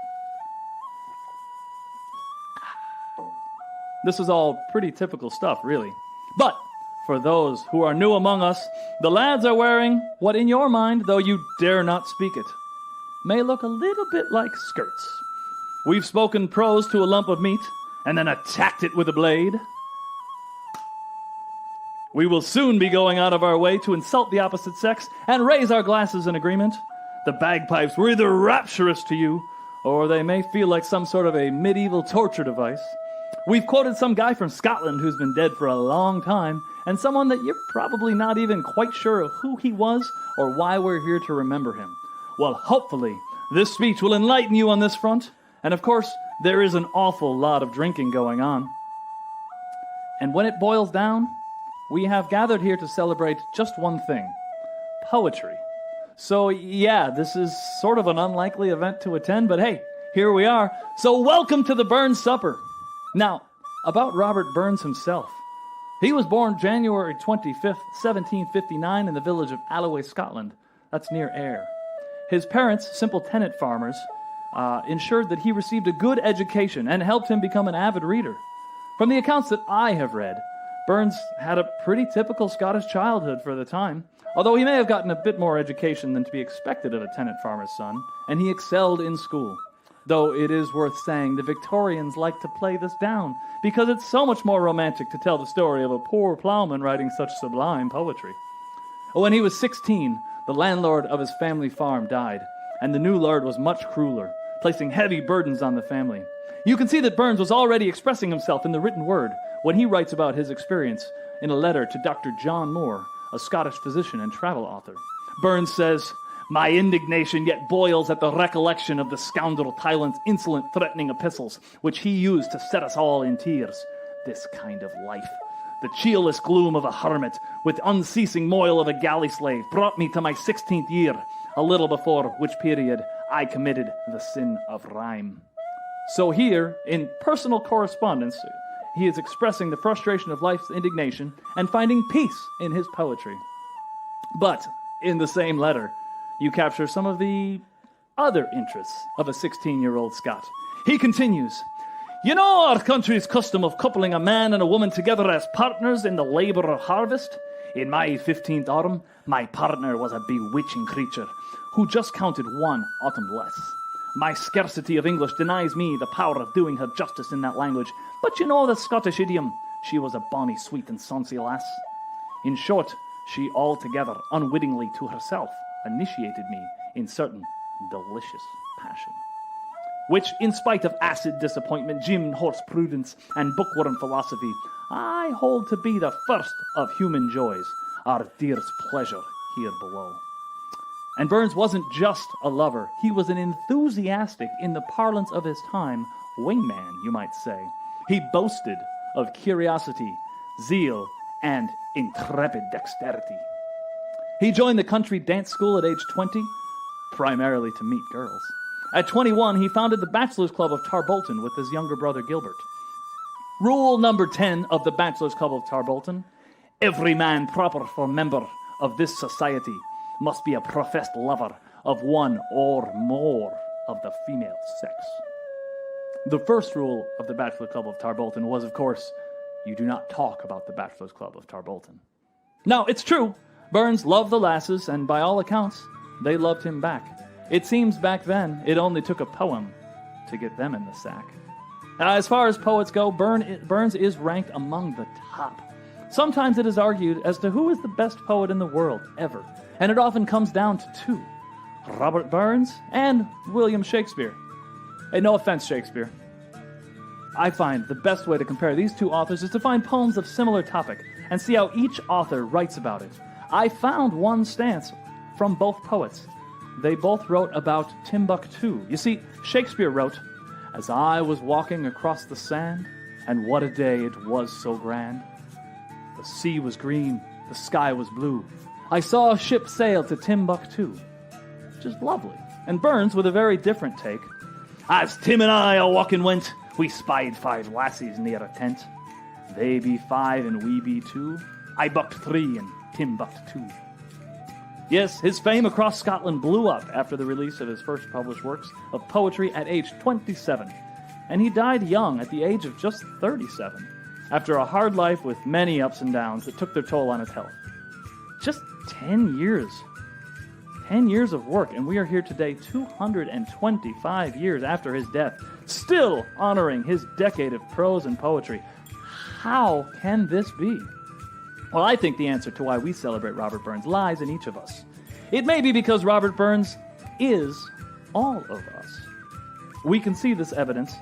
this is all pretty typical stuff, really. But for those who are new among us, the lads are wearing what in your mind, though you dare not speak it, may look a little bit like skirts. We've spoken prose to a lump of meat and then attacked it with a blade. We will soon be going out of our way to insult the opposite sex and raise our glasses in agreement. The bagpipes were either rapturous to you, or they may feel like some sort of a medieval torture device. We've quoted some guy from Scotland who's been dead for a long time, and someone that you're probably not even quite sure of who he was or why we're here to remember him. Well, hopefully, this speech will enlighten you on this front, and of course, there is an awful lot of drinking going on. And when it boils down, we have gathered here to celebrate just one thing: poetry. So yeah, this is sort of an unlikely event to attend, but hey, here we are. So welcome to the Burns Supper. Now, about Robert Burns himself. He was born January 25th, 1759 in the village of Alloway, Scotland. That's near Ayr. His parents, simple tenant farmers, ensured that he received a good education and helped him become an avid reader. From the accounts that I have read, Burns had a pretty typical Scottish childhood for the time, although he may have gotten a bit more education than to be expected of a tenant farmer's son, and he excelled in school. Though it is worth saying the Victorians like to play this down, because it's so much more romantic to tell the story of a poor ploughman writing such sublime poetry. When he was 16, the landlord of his family farm died, and the new lord was much crueler, placing heavy burdens on the family. You can see that Burns was already expressing himself in the written word when he writes about his experience in a letter to Dr. John Moore, a Scottish physician and travel author. Burns says, "My indignation yet boils at the recollection of the scoundrel tyrant's insolent, threatening epistles, which he used to set us all in tears. This kind of life, the cheerless gloom of a hermit, with unceasing moil of a galley slave, brought me to my 16th year, a little before which period I committed the sin of rhyme." So here, in personal correspondence, he is expressing the frustration of life's indignation and finding peace in his poetry. But in the same letter, you capture some of the other interests of a 16-year-old Scot. He continues, "You know our country's custom of coupling a man and a woman together as partners in the labor of harvest? In my 15th autumn, my partner was a bewitching creature who just counted one autumn less. My scarcity of English denies me the power of doing her justice in that language, but you know the Scottish idiom, she was a bonny, sweet, and sonsy lass. In short, she altogether, unwittingly to herself, initiated me in certain delicious passion, which, in spite of acid disappointment, gin horse prudence, and bookworm philosophy, I hold to be the first of human joys, our dearest pleasure here below." And Burns wasn't just a lover. He was an enthusiastic, in the parlance of his time, wingman, you might say. He boasted of curiosity, zeal, and intrepid dexterity. He joined the country dance school at age 20, primarily to meet girls. At 21, he founded the Bachelors Club of Tarbolton with his younger brother Gilbert. Rule number 10 of the Bachelors Club of Tarbolton: every man proper for member of this society must be a professed lover of one or more of the female sex. The first rule of the Bachelor Club of Tarbolton was, of course, you do not talk about the Bachelors Club of Tarbolton. Now, it's true, Burns loved the lasses, and by all accounts, they loved him back. It seems back then it only took a poem to get them in the sack. As far as poets go, Burns is ranked among the top. Sometimes it is argued as to who is the best poet in the world ever, and it often comes down to two: Robert Burns and William Shakespeare. And no offense, Shakespeare. I find the best way to compare these two authors is to find poems of similar topic and see how each author writes about it. I found one stance from both poets. They both wrote about Timbuktu. You see, Shakespeare wrote, "As I was walking across the sand, and what a day it was so grand. The sea was green, The sky was blue. I saw a ship sail to Timbuktu, which is lovely. And Burns with a very different take. As Tim and I a walking went, we spied 5 lassies near a tent. They be 5 and we be 2. I bucked 3 and Tim bucked 2. Yes, his fame across Scotland blew up after the release of his first published works of poetry at age 27. And he died young at the age of just 37, after a hard life with many ups and downs that took their toll on his health. Just 10 years. 10 years of work, and we are here today 225 years after his death, still honoring his decade of prose and poetry. How can this be? Well, I think the answer to why we celebrate Robert Burns lies in each of us. It may be because Robert Burns is all of us. We can see this evidence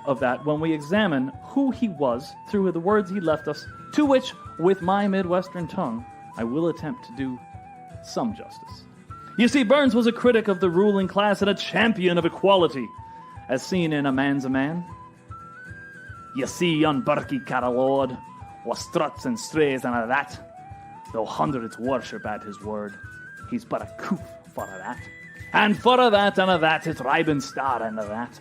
of that when we examine who he was through the words he left us, to which, with my Midwestern tongue, I will attempt to do some justice. You see, Burns was a critic of the ruling class and a champion of equality, as seen in A Man's a Man. You see yon Burkie Caralord, wha struts and strays and a that, though hundreds worship at his word, he's but a coof for a that. And for a that and a that, his Riband star and a that.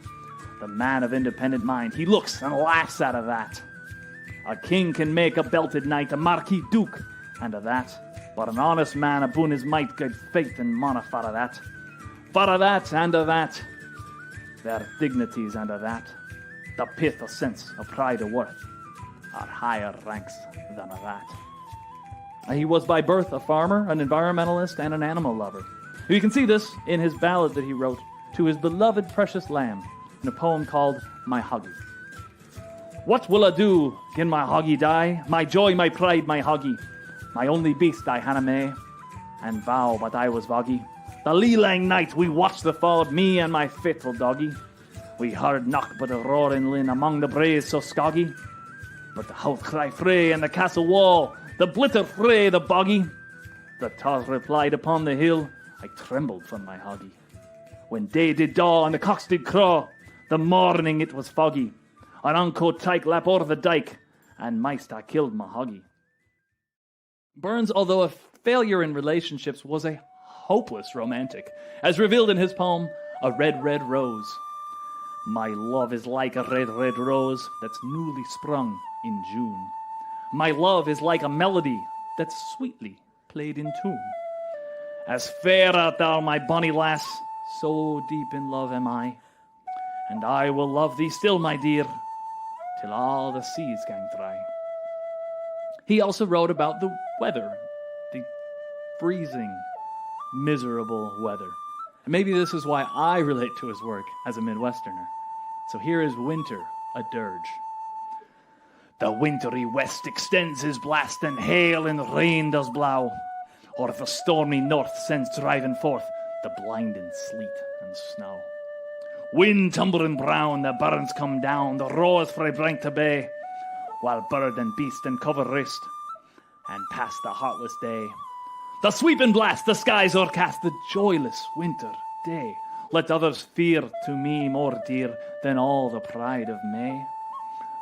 The man of independent mind, he looks and laughs at a that. A king can make a belted knight, a marquis duke, and a that. But an honest man aboon his might good faith and mana for a that. For a that and a that. Their dignities and a that. The pith of sense, of pride of worth, are higher ranks than a that. He was by birth a farmer, an environmentalist, and an animal lover. You can see this in his ballad that he wrote to his beloved precious lamb in a poem called My Hoggie. What will I do gin my hoggie die? My joy, my pride, my hoggie. My only beast I hanna may, and vow but I was voggy. The lee-lang night we watched the ford, me and my faithful doggy. We heard knock but a roaring lin among the braes so scoggy. But the hout cry fray and the castle wall, the blitter fray the boggy. The toss replied upon the hill, I trembled from my hoggie. When day did daw and the cocks did craw, the morning it was foggy. An unco tyke lap o'er the dyke, and mice I killed my hoggie. Burns, although a failure in relationships, was a hopeless romantic, as revealed in his poem, A Red, Red Rose. My love is like a red, red rose that's newly sprung in June. My love is like a melody that's sweetly played in tune. As fair art thou, my bonny lass, so deep in love am I. And I will love thee still, my dear, till all the seas gang dry. He also wrote about the weather, the freezing, miserable weather. And maybe this is why I relate to his work as a Midwesterner. So here is Winter, a dirge. The wintry west extends his blast, and hail and rain does blow, or the stormy north sends driving forth the blinding sleet and snow. Wind tumbling brown, the burns come down, the roars frae brink to bay, while bird and beast and cover rest, and past the heartless day. The sweeping blast, the skies o'ercast, the joyless winter day. Let others fear to me more dear than all the pride of May.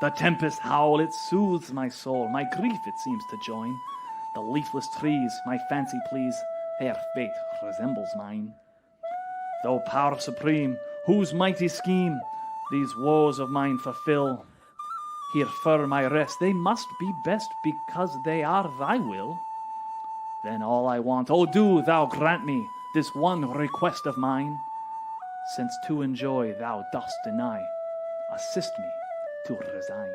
The tempest howl, it soothes my soul, my grief it seems to join. The leafless trees, my fancy please, their fate resembles mine. Though power supreme, whose mighty scheme these woes of mine fulfill, here for my rest they must be best, because they are thy will. Then all I want, oh do thou grant me this one request of mine, since to enjoy thou dost deny, assist me to resign.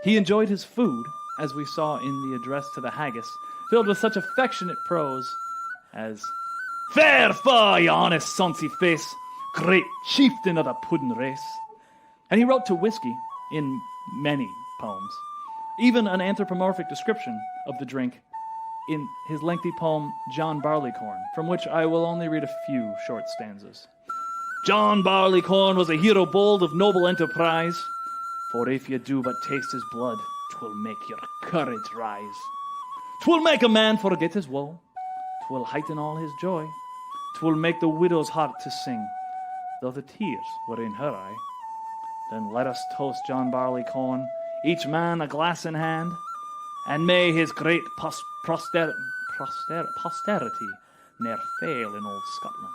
He enjoyed his food, as we saw in the address to the Haggis, filled with such affectionate prose as Faire, ye honest sonsie face, great chieftain of the puddin' race. And he wrote to whiskey in many poems, even an anthropomorphic description of the drink in his lengthy poem John Barleycorn, from which I will only read a few short stanzas. John Barleycorn was a hero bold of noble enterprise, for if you do but taste his blood, 'twill make your courage rise. 'Twill make a man forget his woe, 'twill heighten all his joy, 'twill make the widow's heart to sing, though the tears were in her eye. Then let us toast John Barleycorn, each man a glass in hand, and may his great posterity ne'er fail in old Scotland.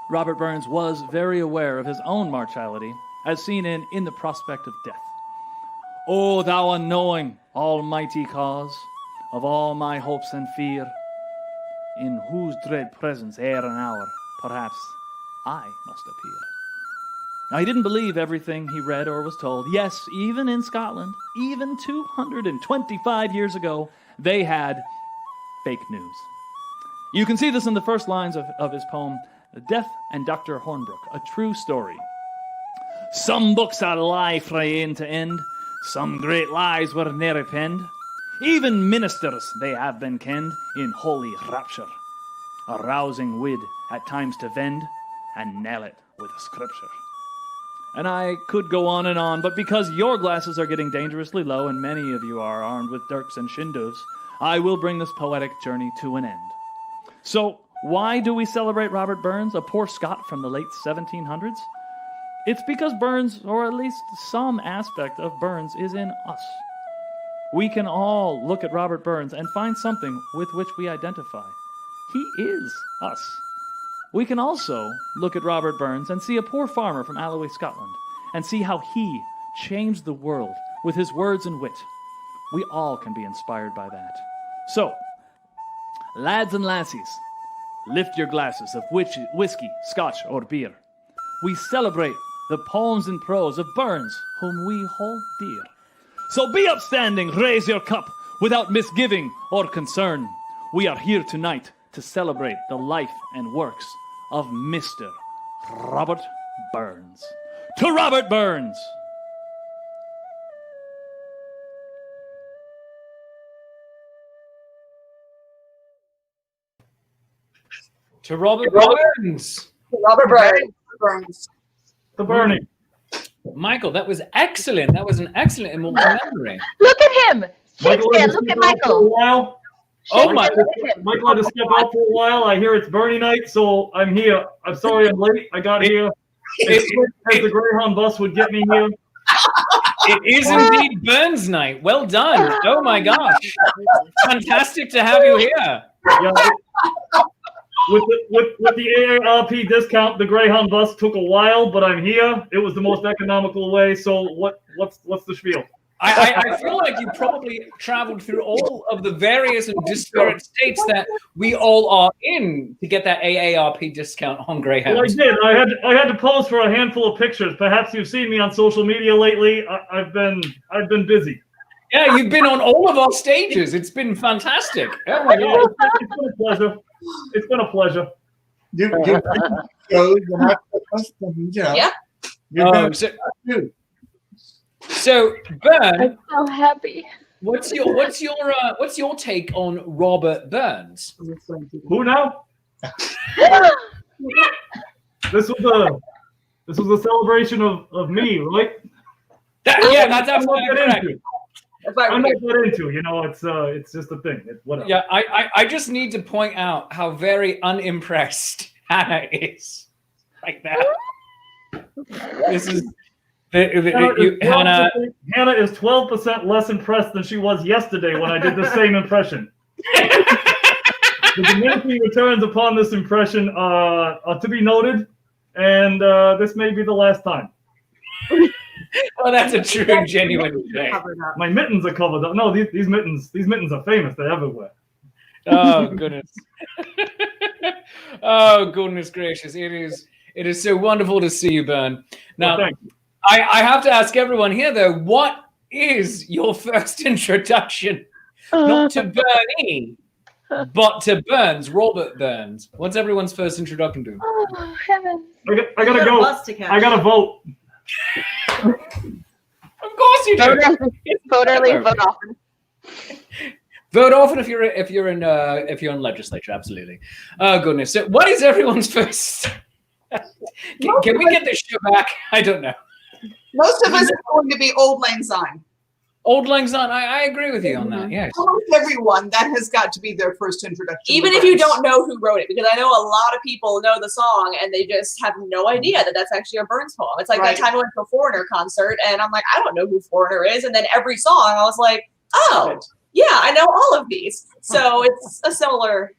Robert Burns was very aware of his own mortality, as seen in The Prospect of Death. O thou unknowing, almighty cause of all my hopes and fear, in whose dread presence ere an hour, perhaps, I must appear. Now, he didn't believe everything he read or was told. Yes, even in Scotland, even 225 years ago, they had fake news. You can see this in the first lines of his poem, Death and Dr. Hornbrook, a true story. Some books are lie frae end to end, some great lies were ne'er penned. Even ministers they have been kenned in holy rapture, a rousing wid at times to vend, and nail it with a scripture. And I could go on, but because your glasses are getting dangerously low and many of you are armed with dirks and shinduvs, I will bring this poetic journey to an end. So, why do we celebrate Robert Burns, a poor Scot from the late 1700s? It's because Burns, or at least some aspect of Burns, is in us. We can all look at Robert Burns and find something with which we identify. He is us. We can also look at Robert Burns and see a poor farmer from Alloway, Scotland, and see how he changed the world with his words and wit. We all can be inspired by that. So, lads and lassies, lift your glasses of whiskey, scotch, or beer. We celebrate the poems and prose of Burns, whom we hold dear. So be upstanding, raise your cup, without misgiving or concern. We are here tonight to celebrate the life and works of Mr. Robert Burns. To Robert Burns! To Robert Burns. Robert Burns. The burning. Michael, that was excellent. That was an excellent immortal memory. Look at him! Michael Shakespeare, had to look step at out for a Michael. while. Oh my! Michael had to step out for a while. I hear it's Bernie night, so I'm here. I'm sorry I'm late. I got here as the Greyhound bus would get me here. It is indeed Burns night. Well done. Oh my gosh. Fantastic to have you here. Yeah, with the AARP discount, the Greyhound bus took a while, but I'm here. It was the most economical way. So what's the spiel? I feel like you probably traveled through all of the various and disparate states that we all are in to get that AARP discount on Greyhound. Well, I did. I had to pose for a handful of pictures. Perhaps you've seen me on social media lately. I've been busy. Yeah, you've been on all of our stages. It's been fantastic. Oh my God. It's been a pleasure. It's been a pleasure. You shows and ask the questions, you know. Yeah. You're So, Bern, I'm so happy. what's your take on Robert Burns? Who now? This was a celebration of me, right? That's absolutely correct. I'm not that into, it's just a thing. Whatever. Yeah, I just need to point out how very unimpressed Hannah is right now. This is Hannah is 12% less impressed than she was yesterday when I did the same impression. The diminishing returns upon this impression are to be noted, and this may be the last time. Well, that's a true and genuine thing. My mittens are covered up. No, these mittens are famous. They're everywhere. Oh goodness. Oh goodness gracious. It is so wonderful to see you, Bern. Now, Well, thank you. I have to ask everyone here though, what is your first introduction? Not to Bernie, but to Burns, Robert Burns. What's everyone's first introduction to? Oh, heaven. I gotta go. I gotta vote. Of course you do. Vote early, vote often. Vote often if you're in legislature, absolutely. Oh goodness. So what is everyone's first? Can we get this show back? I don't know. Most of us are going to be Old Lang Syne. Old Lang Syne, I agree with you on that. Yes. Almost everyone, that has got to be their first introduction. Even if you don't know who wrote it, because I know a lot of people know the song and they just have no idea that that's actually a Burns poem. It's like Right. that time I went to a Foreigner concert and I'm like, I don't know who Foreigner is. And then every song I was like, oh, yeah, I know all of these. So it's a similar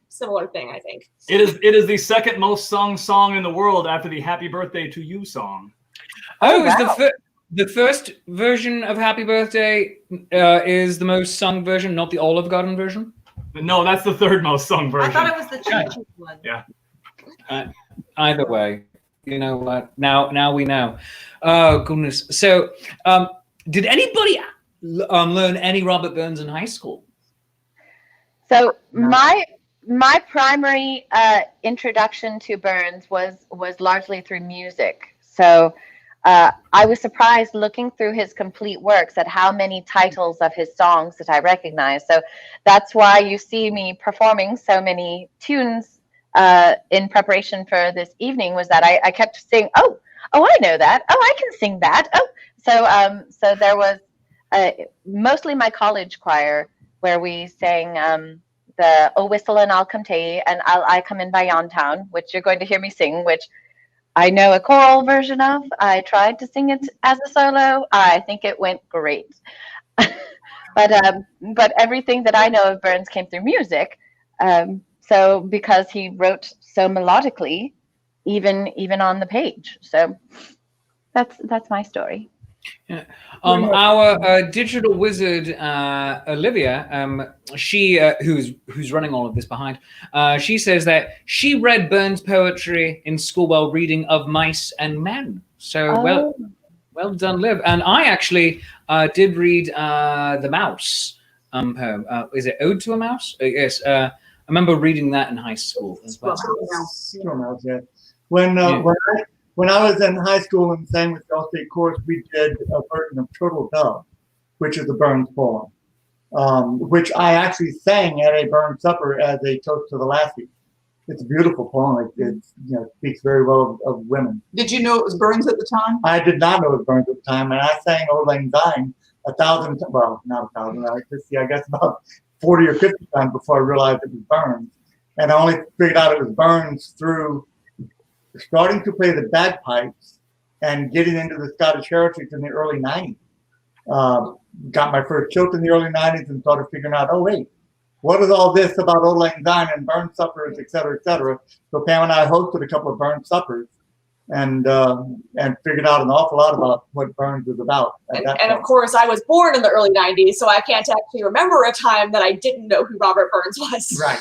thing, I think. It is the second most sung song in the world after the Happy Birthday to You song. Oh, is the first version of Happy Birthday is the most sung version, not the Olive Garden version? No, that's the third most sung I version. thought it was the choo-choo one. Yeah. Either way, you know what? Now we know. Oh goodness. So, did anybody learn any Robert Burns in high school? So my primary introduction to Burns was largely through music. So I was surprised looking through his complete works at how many titles of his songs that I recognized. So that's why you see me performing so many tunes in preparation for this evening, was that I kept saying, oh, I know that. Oh, I can sing that. Oh, so there was mostly my college choir where we sang the "Oh Whistle and I'll Come to You" and "I Come In by Yon Town," which you're going to hear me sing, which I know a choral version of. I tried to sing it as a solo. I think it went great. But everything that I know of Burns came through music. So because he wrote so melodically, even on the page. So that's my story. Yeah. Our digital wizard Olivia, she who's running all of this behind, she says that she read Burns' poetry in school while reading Of Mice and Men. So well done, Liv. And I actually did read the Mouse poem. Is it Ode to a Mouse? Yes. I remember reading that in high school as well. When I was in high school and sang with the All-State Chorus, we did a version of Turtle Dove, which is a Burns poem, which I actually sang at a Burns supper as a toast to the lassies. It's a beautiful poem. It speaks very well of women. Did you know it was Burns at the time? I did not know it was Burns at the time, and I sang Old Lang Syne 1,000 times. Well, not 1,000. I guess about 40 or 50 times before I realized it was Burns. And I only figured out it was Burns through starting to play the bagpipes and getting into the Scottish heritage in the early 90s. Got my first kilt in the early 90s and started figuring out, oh, wait, what is all this about Old Lang Syne and Burns suppers, et cetera, et cetera. So Pam and I hosted a couple of Burns suppers and figured out an awful lot about what Burns was about. And of course, I was born in the early 90s, so I can't actually remember a time that I didn't know who Robert Burns was. Right.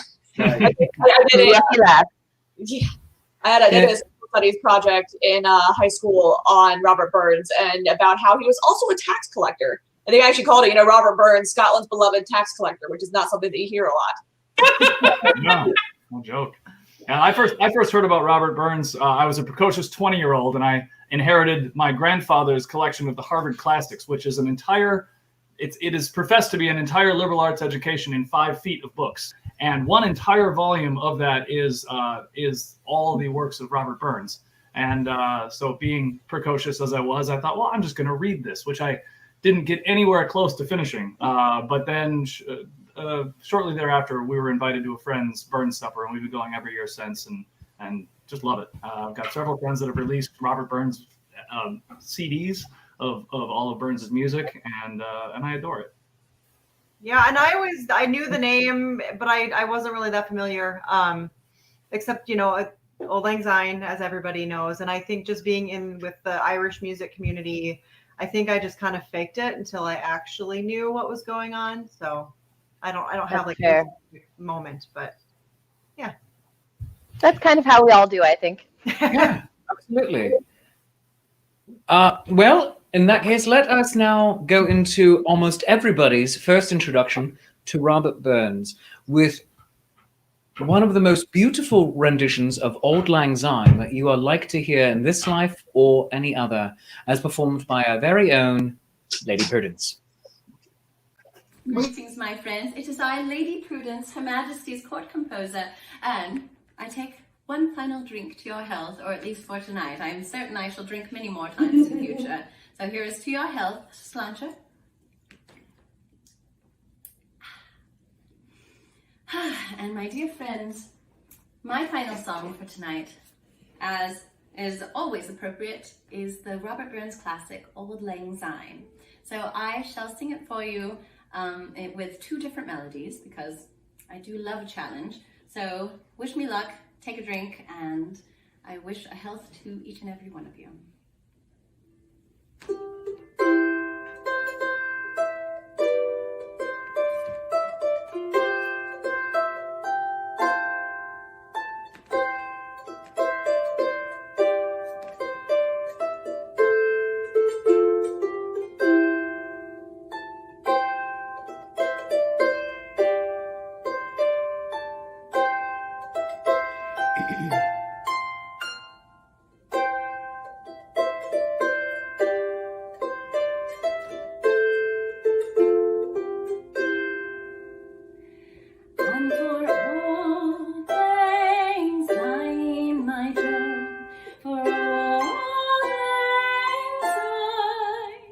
I did a social studies project in high school on Robert Burns and about how he was also a tax collector. I think I actually called it, Robert Burns, Scotland's beloved tax collector, which is not something that you hear a lot. No joke. And I first heard about Robert Burns. I was a precocious 20-year-old, and I inherited my grandfather's collection of the Harvard Classics, which is it is professed to be an entire liberal arts education in 5 feet of books. And one entire volume of that is all the works of Robert Burns. And so being precocious as I was, I thought, well, I'm just going to read this, which I didn't get anywhere close to finishing. But then shortly thereafter, we were invited to a friend's Burns supper, and we've been going every year since, and just love it. I've got several friends that have released Robert Burns CDs of all of Burns's music, and I adore it. Yeah, and I knew the name, but I wasn't really that familiar, except, Old Lang Syne, as everybody knows. And I think just being in with the Irish music community, I think I just kind of faked it until I actually knew what was going on. So I don't have like a moment, but yeah. That's kind of how we all do, I think. Yeah, absolutely. Well, in that case, let us now go into almost everybody's first introduction to Robert Burns with one of the most beautiful renditions of Auld Lang Syne that you are like to hear in this life or any other, as performed by our very own Lady Prudence. Greetings, my friends. It is I, Lady Prudence, Her Majesty's court composer, and I take one final drink to your health, or at least for tonight. I am certain I shall drink many more times in future. So here is to your health, Sláinte. And my dear friends, my final song for tonight, as is always appropriate, is the Robert Burns classic, Auld Lang Syne. So I shall sing it for you with 2 different melodies, because I do love a challenge. So wish me luck, take a drink, and I wish a health to each and every one of you. And for Auld Lang Syne, my Joe, for Auld Lang Syne,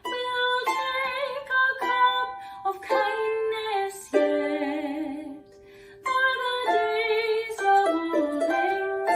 we'll take a cup of kindness yet, for the days of Auld Lang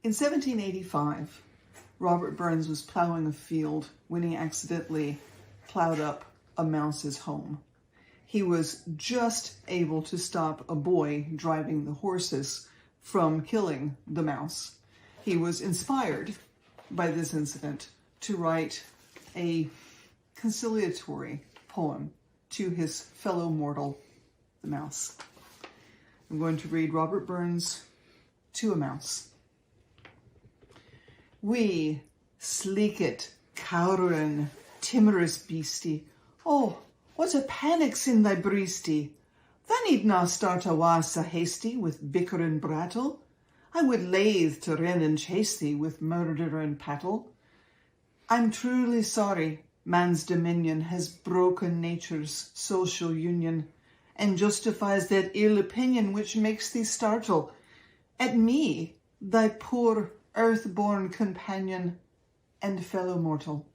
In 1785, Robert Burns was plowing a field when he accidentally plowed up a mouse's home. He was just able to stop a boy driving the horses from killing the mouse. He was inspired by this incident to write a conciliatory poem to his fellow mortal, the mouse. I'm going to read Robert Burns' To a Mouse. Wee, sleekit, cowering, timorous beastie, oh, what a panic's in thy breastie! Thou need not start a wa so hasty with bicker and brattle. I would laithe to ren and chase thee with murder and pattle. I'm truly sorry man's dominion has broken nature's social union, and justifies that ill opinion which makes thee startle at me, thy poor earth-born companion and fellow mortal.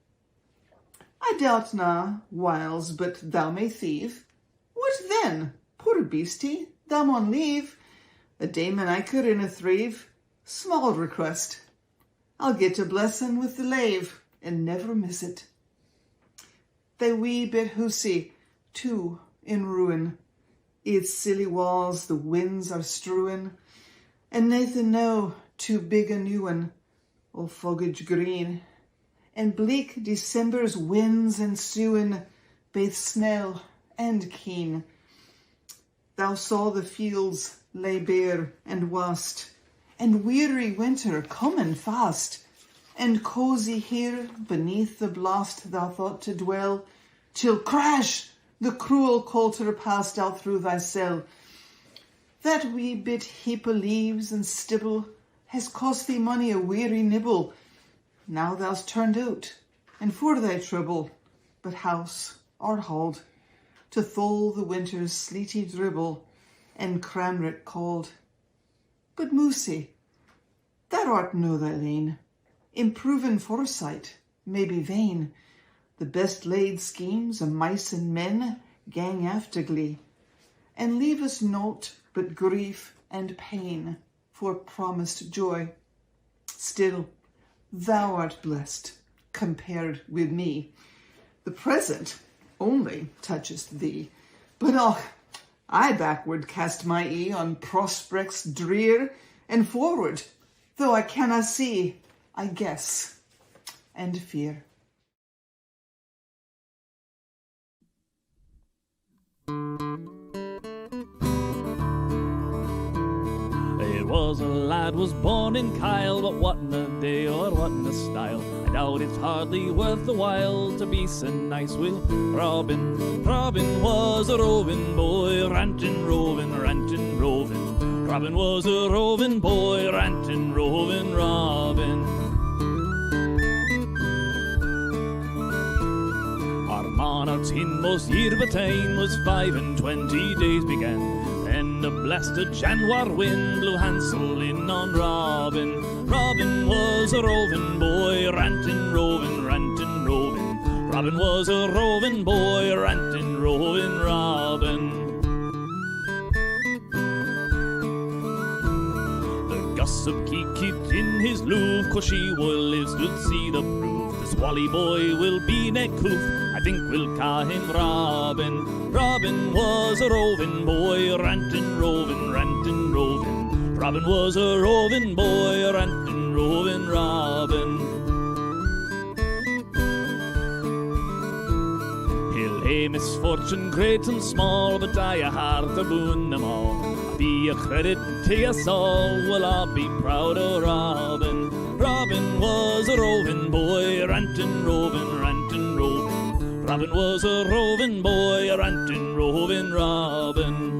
I doubt na, whiles, but thou may thieve. What then, poor beastie, thou maun leave. A dayman I could in a thrive. Small request. I'll get a blessing with the lave, and never miss it. Thy wee bit hussy, too, in ruin. Its silly walls the winds are strewin', and Nathan know too big a new one, o' foliage green, and bleak December's winds ensuing, baith snell and keen. Thou saw the fields lay bare and wast, and weary winter coming fast, and cozy here beneath the blast thou thought to dwell, till crash the cruel coulter passed out through thy cell. That wee bit heap o' leaves and stibble has cost thee money a weary nibble. Now thou's turned out, and for thy trouble, but house or hold, to thole the winter's sleety dribble, and cramrit cold. But Moosie, thou art no thy lane. Improving foresight may be vain. The best laid schemes of mice and men gang after glee, and leave us naught but grief and pain for promised joy. Still, thou art blessed, compared with me. The present only touchest thee, but I backward cast my ee on prospects drear, and forward, though I cannot see, I guess and fear. There was a lad was born in Kyle, but what in a day or what in a style. I doubt it's hardly worth the while to be so nice with Robin. Robin was a roving boy, rantin', roving, rantin', roving. Robin was a roving boy, rantin', roving, Robin. Our monarch's inmost year betime was 25 days began. Then the blasted Januar wind blew Hansel in on Robin. Robin was a roving boy, rantin', roving, rantin', roving. Robin was a roving boy, rantin', roving, Robin. The gossip keeped in his loof, 'cause she will live to see the proof. The swally boy will be neck coof. I think we'll ca' him Robin. Robin was a roving boy, rantin', roving, rantin', roving. Robin was a roving boy, rantin', roving, Robin. He'll hae misfortune great and small, but I a heart aboon them all. Be a credit to us all, will I be proud of Robin. Robin was a roving boy, rantin', roving, rantin', roving. Robin was a roving boy, rantin', roving, Robin.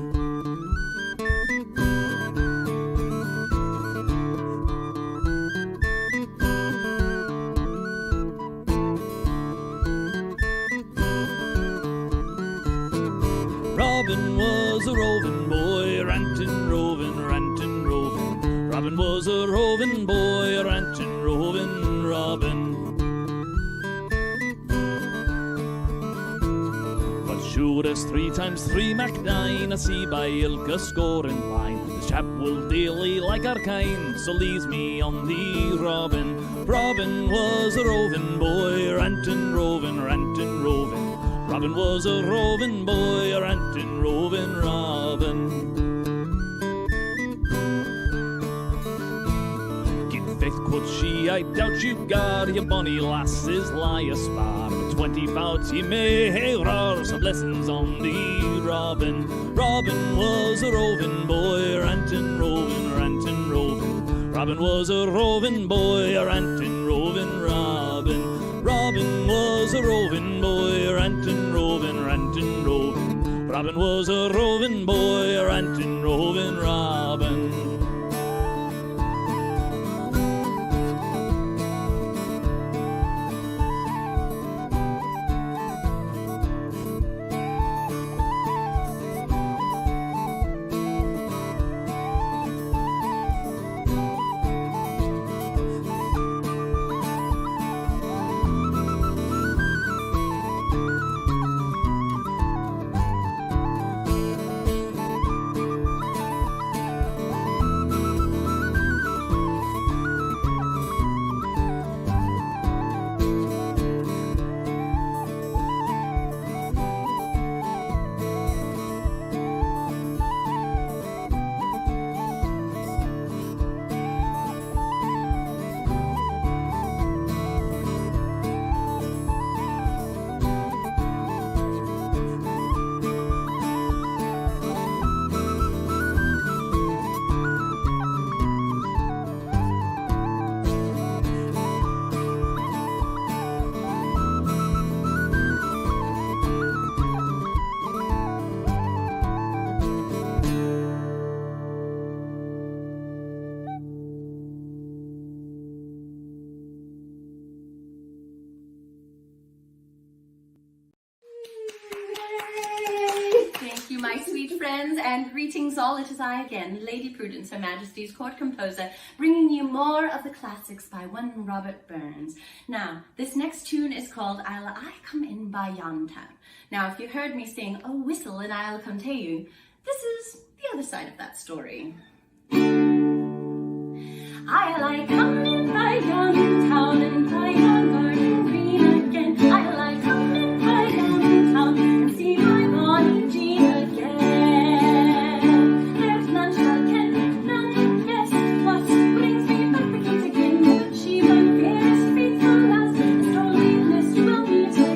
Robin was a roving boy, rantin', roving, rantin', roving. Robin was a roving boy, rantin', roving, Robin. But sure as 3 times 3 mak 9, I see by ilka scoring line. The chap will daily like our kind, so leaves me on the Robin. Robin was a roving boy, rantin' roving, rantin' roving. Robin was a roving boy, rantin' roving Robin. Faith, quoth she, I doubt you gar your bonny lasses lie a spar. With 20 bouts ye may hae roar some lessons on the Robin. Robin was a roving boy, rantin' roving, rantin' roving. Robin was a roving boy, rantin' roving Robin. Robin was a roving boy, rantin' roving, rantin' roving. Robin was a roving boy, rantin' roving Robin. Thank you, my sweet friends, and greetings all. It is I again, Lady Prudence, Her Majesty's court composer, bringing you more of the classics by one Robert Burns. Now, this next tune is called I'll I Come In by Yon Town. Now, if you heard me sing Oh Whistle and I'll Come to You, this is the other side of that story. I'll I come in by yon town and by yon garden green again. I'll I come in by yon town and see my bonny Jean again. There's none shall ken, none guess what brings me back the gate again. But she, my fairest faithful lass, the story list will meet again.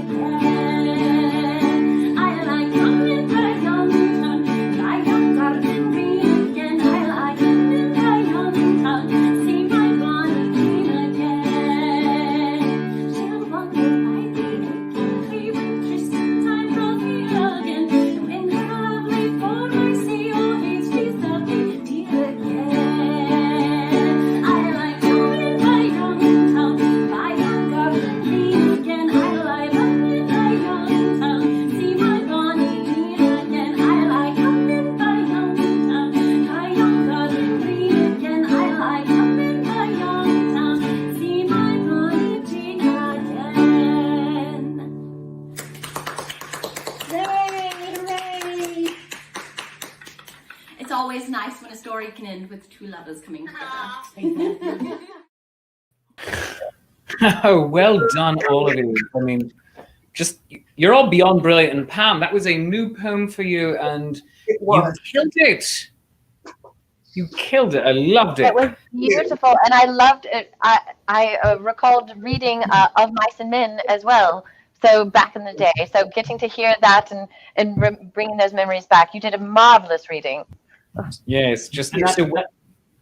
I'll I come in by yon town, by yon garden green again. I'll I come in by yon town, see my bonny Jean again. She'll wander by the aching tree when Christmas time draws near again. And when her lovely form I see, oh, hates she's lovely dear again. I'll I come in by yon town, by yon garden green again. I'll I come in by yon town, see my bonny Jean again. I'll I come in by yon town, by yon garden green again. I'll I come in by yon town, see my bonny Jean again. Hooray! Hooray! It's always nice when a story can end with two lovers coming together. Oh, well done, all of you. I mean, just you're all beyond brilliant. And Pam, that was a new poem for you, and It you was. killed it. You killed it. I loved it. It was beautiful, and I loved it. I recalled reading Of Mice and Men as well. So back in the day, so getting to hear that and bringing those memories back, you did a marvelous reading. Yes, just And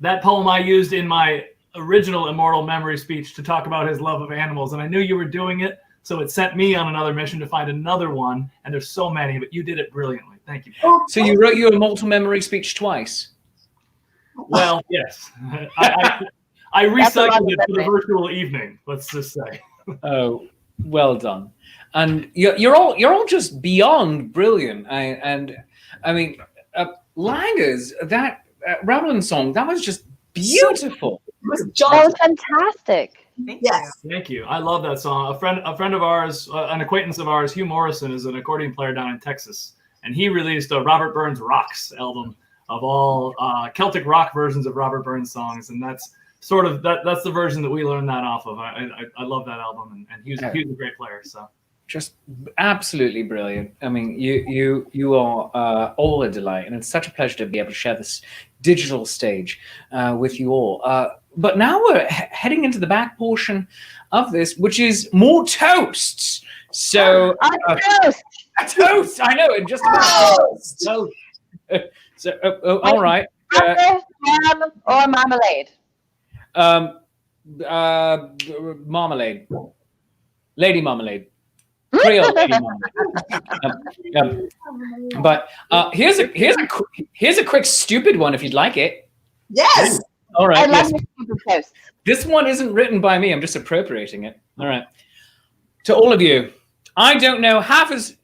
that poem I used in my original Immortal Memory speech to talk about his love of animals, and I knew you were doing it, so it sent me on another mission to find another one, and there's so many, but you did it brilliantly. Thank you. so you wrote your immortal memory speech twice. Well, yes. I That's a lot recycled of it for the memory. virtual evening, let's just say. Oh, well done. And you're all just beyond brilliant. I mean, Langers, that Rowland song, that was just beautiful. It was That John. was fantastic. Yes. Thank you. I love that song. A friend of ours, an acquaintance of ours, Hugh Morrison, is an accordion player down in Texas, and he released a Robert Burns Rocks album of all Celtic rock versions of Robert Burns songs, and that's sort of that's the version that we learned that off of. I love that album, and he was a great player. So just absolutely brilliant. I mean, you are all a delight, and it's such a pleasure to be able to share this digital stage with you all. But now we're heading into the back portion of this, which is more toasts. So toast. A toast. I know. Just toast. So all right. Jam or marmalade? Marmalade. Lady Marmalade. Creole Lady Marmalade. But here's a quick stupid one if you'd like it. Yes. All right. I love your stupid toast. This one isn't written by me. I'm just appropriating it. All right. To all of you, I don't know half of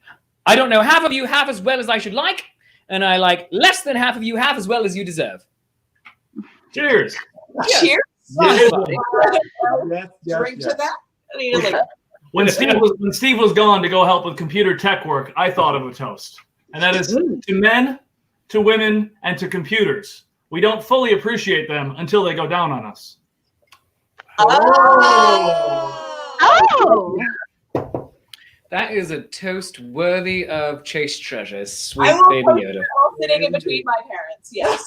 you half as well as I should like, and I like less than half of you half as well as you deserve. Cheers. Yes. Cheers. Yes. Drink to that. When Steve was gone to go help with computer tech work, I thought of a toast, and that is to men, to women, and to computers. We don't fully appreciate them until they go down on us. Oh. That is a toast worthy of Chase Treasure's sweet I will baby put Yoda. sitting in between my parents. Yes.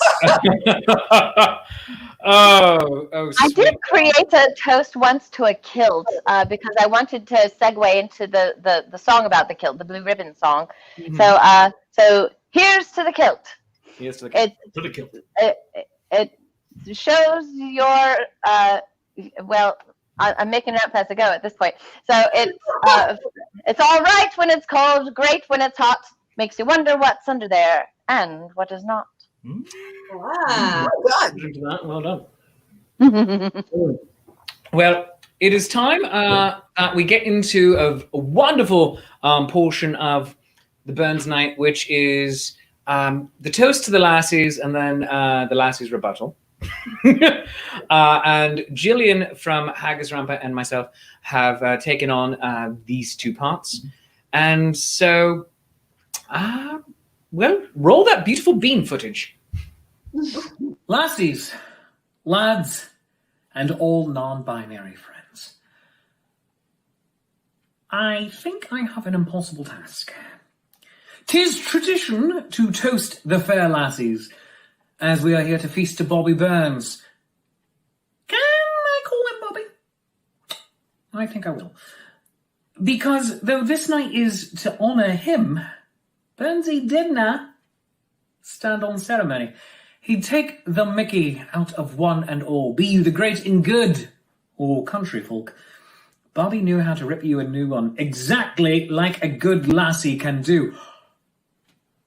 oh, I sweet. did create a toast once to a kilt because I wanted to segue into the song about the kilt, the Blue Ribbon song. Mhm. So here's to the kilt. Here's to the kilt. To the kilt. It shows your I'm making it up as I go at this point. So it's all right when it's cold, great when it's hot, makes you wonder what's under there and what is not. Wow. Well done. Well, it is time that we get into a wonderful portion of the Burns night, which is the toast to the lassies and then the lassies rebuttal. And Gillian from Haggis Rampant and myself have taken on these two parts. And so, roll that beautiful bean footage. Lassies, lads, and all non-binary friends. I think I have an impossible task. 'Tis tradition to toast the fair lassies, as we are here to feast to Bobby Burns. Can I call him Bobby? I think I will. Because though this night is to honour him, Burnsy didna stand on ceremony. He'd take the mickey out of one and all, be you the great in good or country folk. Bobby knew how to rip you a new one, exactly like a good lassie can do.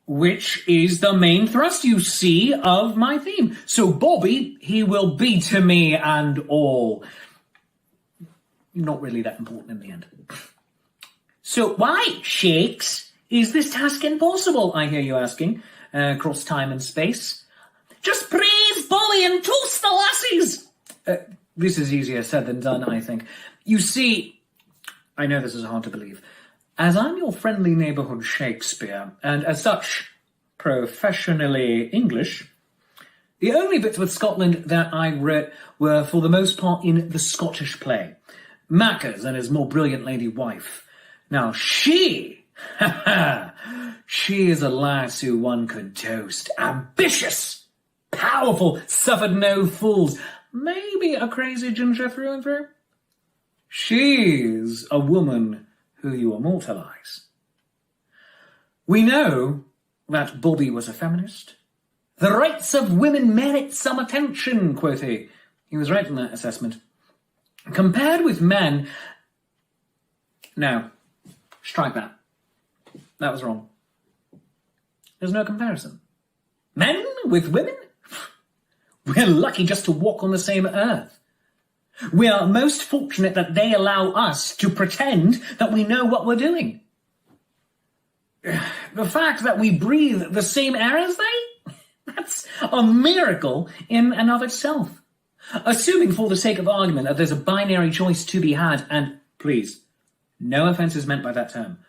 Which is the main thrust, you see, of my theme. So Bobby, he will be to me and all. Not really that important in the end. So why, Shakes, is this task impossible, I hear you asking, across time and space? Just praise Bobby and toast the lassies! This is easier said than done, I think. You see, I know this is hard to believe, as I'm your friendly neighbourhood Shakespeare, and as such, professionally English, the only bits with Scotland that I wrote were for the most part in the Scottish play, Mackers and his more brilliant lady wife. Now she is a lass who one could toast, ambitious, powerful, suffered no fools, maybe a crazy ginger through and through. She's a woman who you immortalise. We know that Bobby was a feminist. The rights of women merit some attention, quoth he. He was right in that assessment. Compared with men... No, strike that. That was wrong. There's no comparison. Men with women? We're lucky just to walk on the same earth. We are most fortunate that they allow us to pretend that we know what we're doing. The fact that we breathe the same air as they? That's a miracle in and of itself. Assuming for the sake of argument that there's a binary choice to be had, and please, no offence is meant by that term,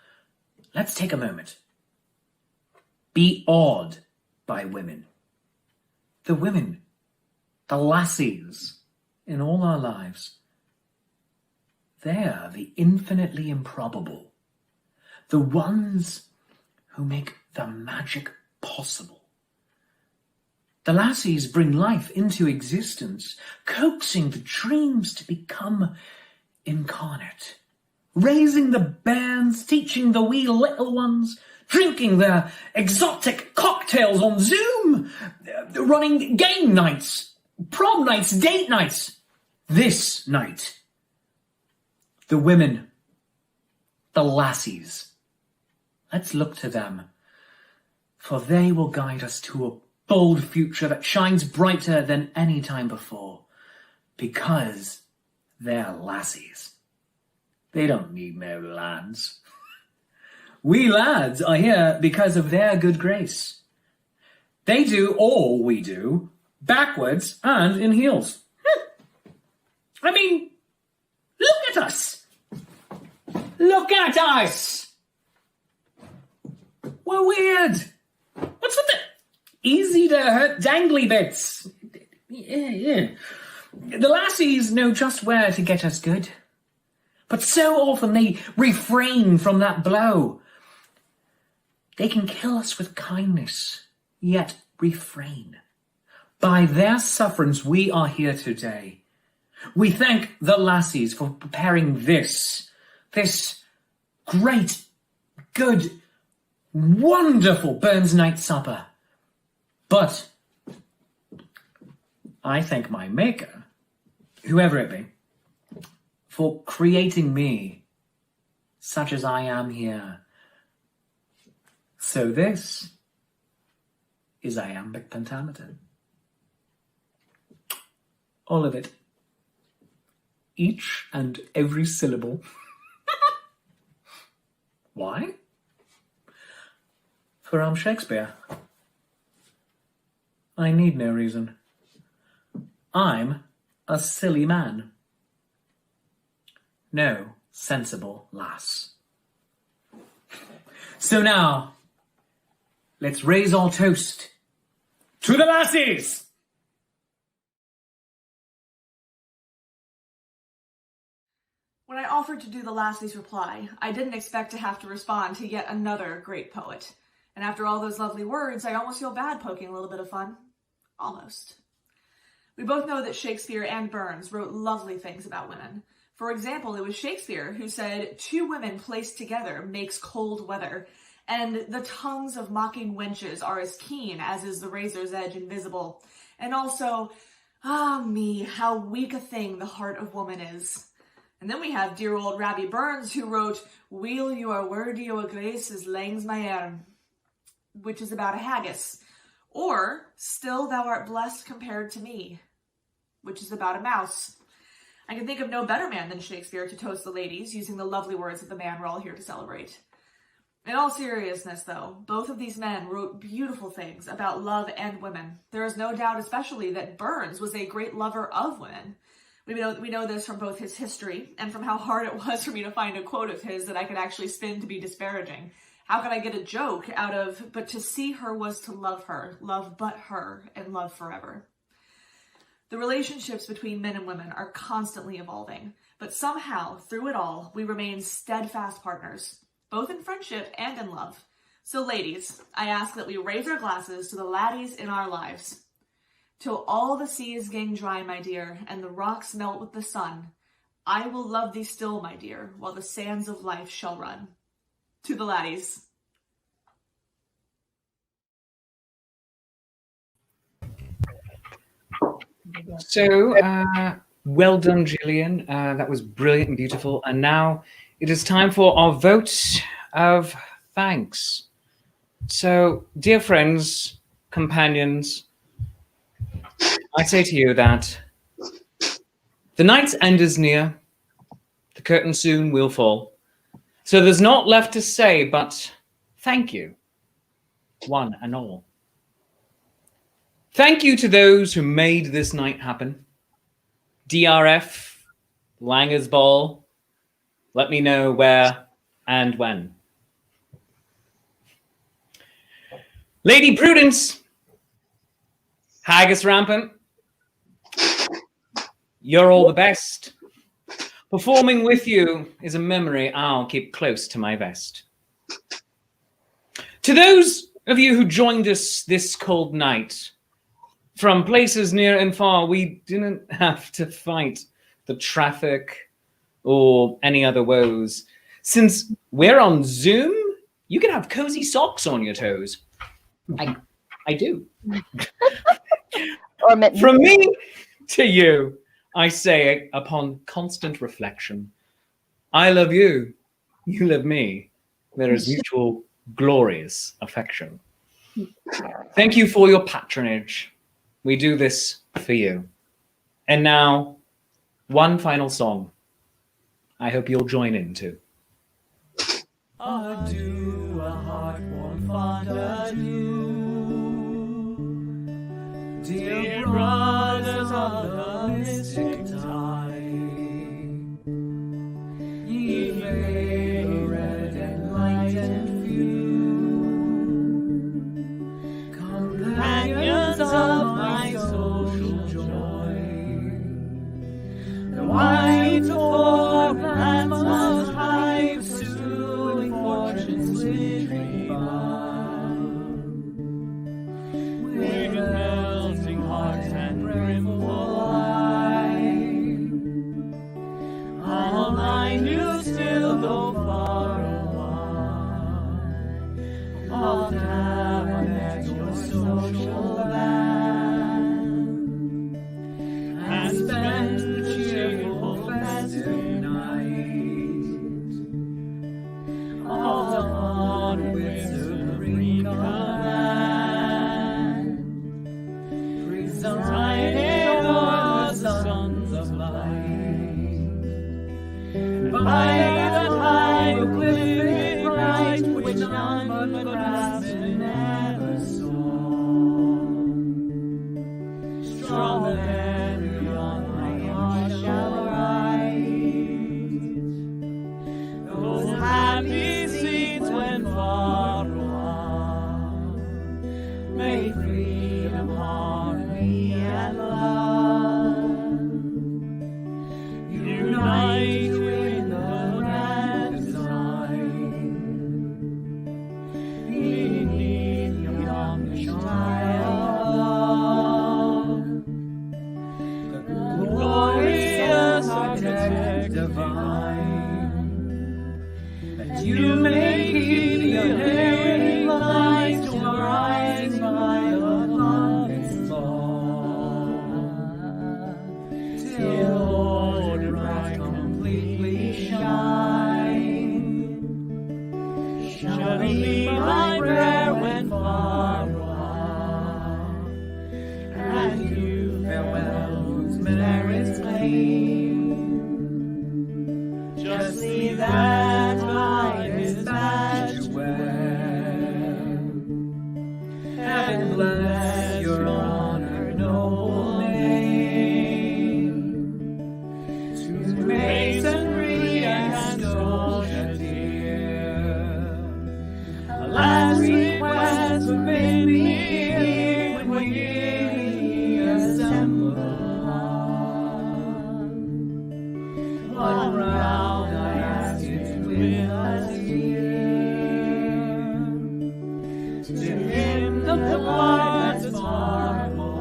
let's take a moment. Be awed by women. the women, the lassies in all our lives. They're the infinitely improbable, the ones who make the magic possible. The lassies bring life into existence, coaxing the dreams to become incarnate, raising the bairns, teaching the wee little ones, drinking their exotic cocktails on Zoom, running game nights, prom nights, date nights. This night, the women, the lassies. Let's look to them, for they will guide us to a bold future that shines brighter than any time before, because they're lassies. They don't need no lads. We lads are here because of their good grace. They do all we do, backwards and in heels. I mean, look at us. Look at us. We're weird. What's with the easy to hurt dangly bits? Yeah. The lassies know just where to get us good. But so often they refrain from that blow. They can kill us with kindness, yet refrain. By their sufferance we are here today. We thank the lassies for preparing this great, good, wonderful Burns night supper. But I thank my maker, whoever it be, for creating me such as I am here. So this is iambic pentameter. All of it. Each and every syllable. Why? For I'm Shakespeare. I need no reason. I'm a silly man. No sensible lass. So now, let's raise our toast to the lassies! When I offered to do the lassie's reply, I didn't expect to have to respond to yet another great poet. And after all those lovely words, I almost feel bad poking a little bit of fun. Almost. We both know that Shakespeare and Burns wrote lovely things about women. For example, it was Shakespeare who said, "Two women placed together makes cold weather, and the tongues of mocking wenches are as keen as is the razor's edge invisible." And also, ah me, how weak a thing the heart of woman is. And then we have dear old Rabbi Burns who wrote, "Weel you are worthy o' a grace as lang's my arm," which is about a haggis. Or, "Still thou art blessed compared to me," which is about a mouse. I can think of no better man than Shakespeare to toast the ladies, using the lovely words of the man we're all here to celebrate. In all seriousness, though, both of these men wrote beautiful things about love and women. There is no doubt especially that Burns was a great lover of women. We know this from both his history and from how hard it was for me to find a quote of his that I could actually spin to be disparaging. How could I get a joke out of, "But to see her was to love her, love but her, and love forever"? The relationships between men and women are constantly evolving, but somehow, through it all, we remain steadfast partners, both in friendship and in love. So ladies, I ask that we raise our glasses to the laddies in our lives. Till all the seas gang dry, my dear, and the rocks melt with the sun, I will love thee still, my dear, while the sands of life shall run. To the laddies. So, well done, Gillian. That was brilliant and beautiful. And now it is time for our vote of thanks. So, dear friends, companions, I say to you that the night's end is near. The curtain soon will fall. So there's not left to say but thank you, one and all. Thank you to those who made this night happen. DRF, Langer's Ball, let me know where and when. Lady Prudence, Haggis Rampant, you're all the best. Performing with you is a memory I'll keep close to my vest. To those of you who joined us this cold night, from places near and far, we didn't have to fight the traffic or any other woes. Since we're on Zoom, you can have cozy socks on your toes. I do. From me to you, I say upon constant reflection, I love you, you love me. There is mutual glorious affection. Thank you for your patronage. We do this for you. And now, one final song. I hope you'll join in too. Adieu, a heart-warm fond adieu. Dear brothers of the mystic tide, ye favored and light and few, companions of my social joy, the white for lands most high, pursuing fortune's wintry bound, with melting hearts and brimful eyes. All I knew still though far away, all now at your social band, and spent the cheerful festive night, all on with serene command, presiding o'er the sons of light, by the high ecliptic bright, which none but craftsmen ever saw. Strong memory on my heart shall write those happy scenes when far away. May freedom, harmony, and love unite you in the grand design, beneath yon child, the glorious architect divine, that you may keep your daring light to rise by the longest dawn, till order bright completely shine. Shall be my prayer when far away, and you farewell whose merits claim. Just see that my dispatch wear. Heaven bless your honor, noble name. To masonry and soldier dear, a last request forbid me here when we assemble. One round I ask you to with us here, to him the blood that's far away.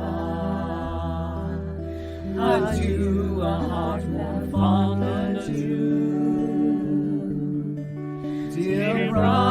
Adieu, a heart-warm fond adieu. Dear brother,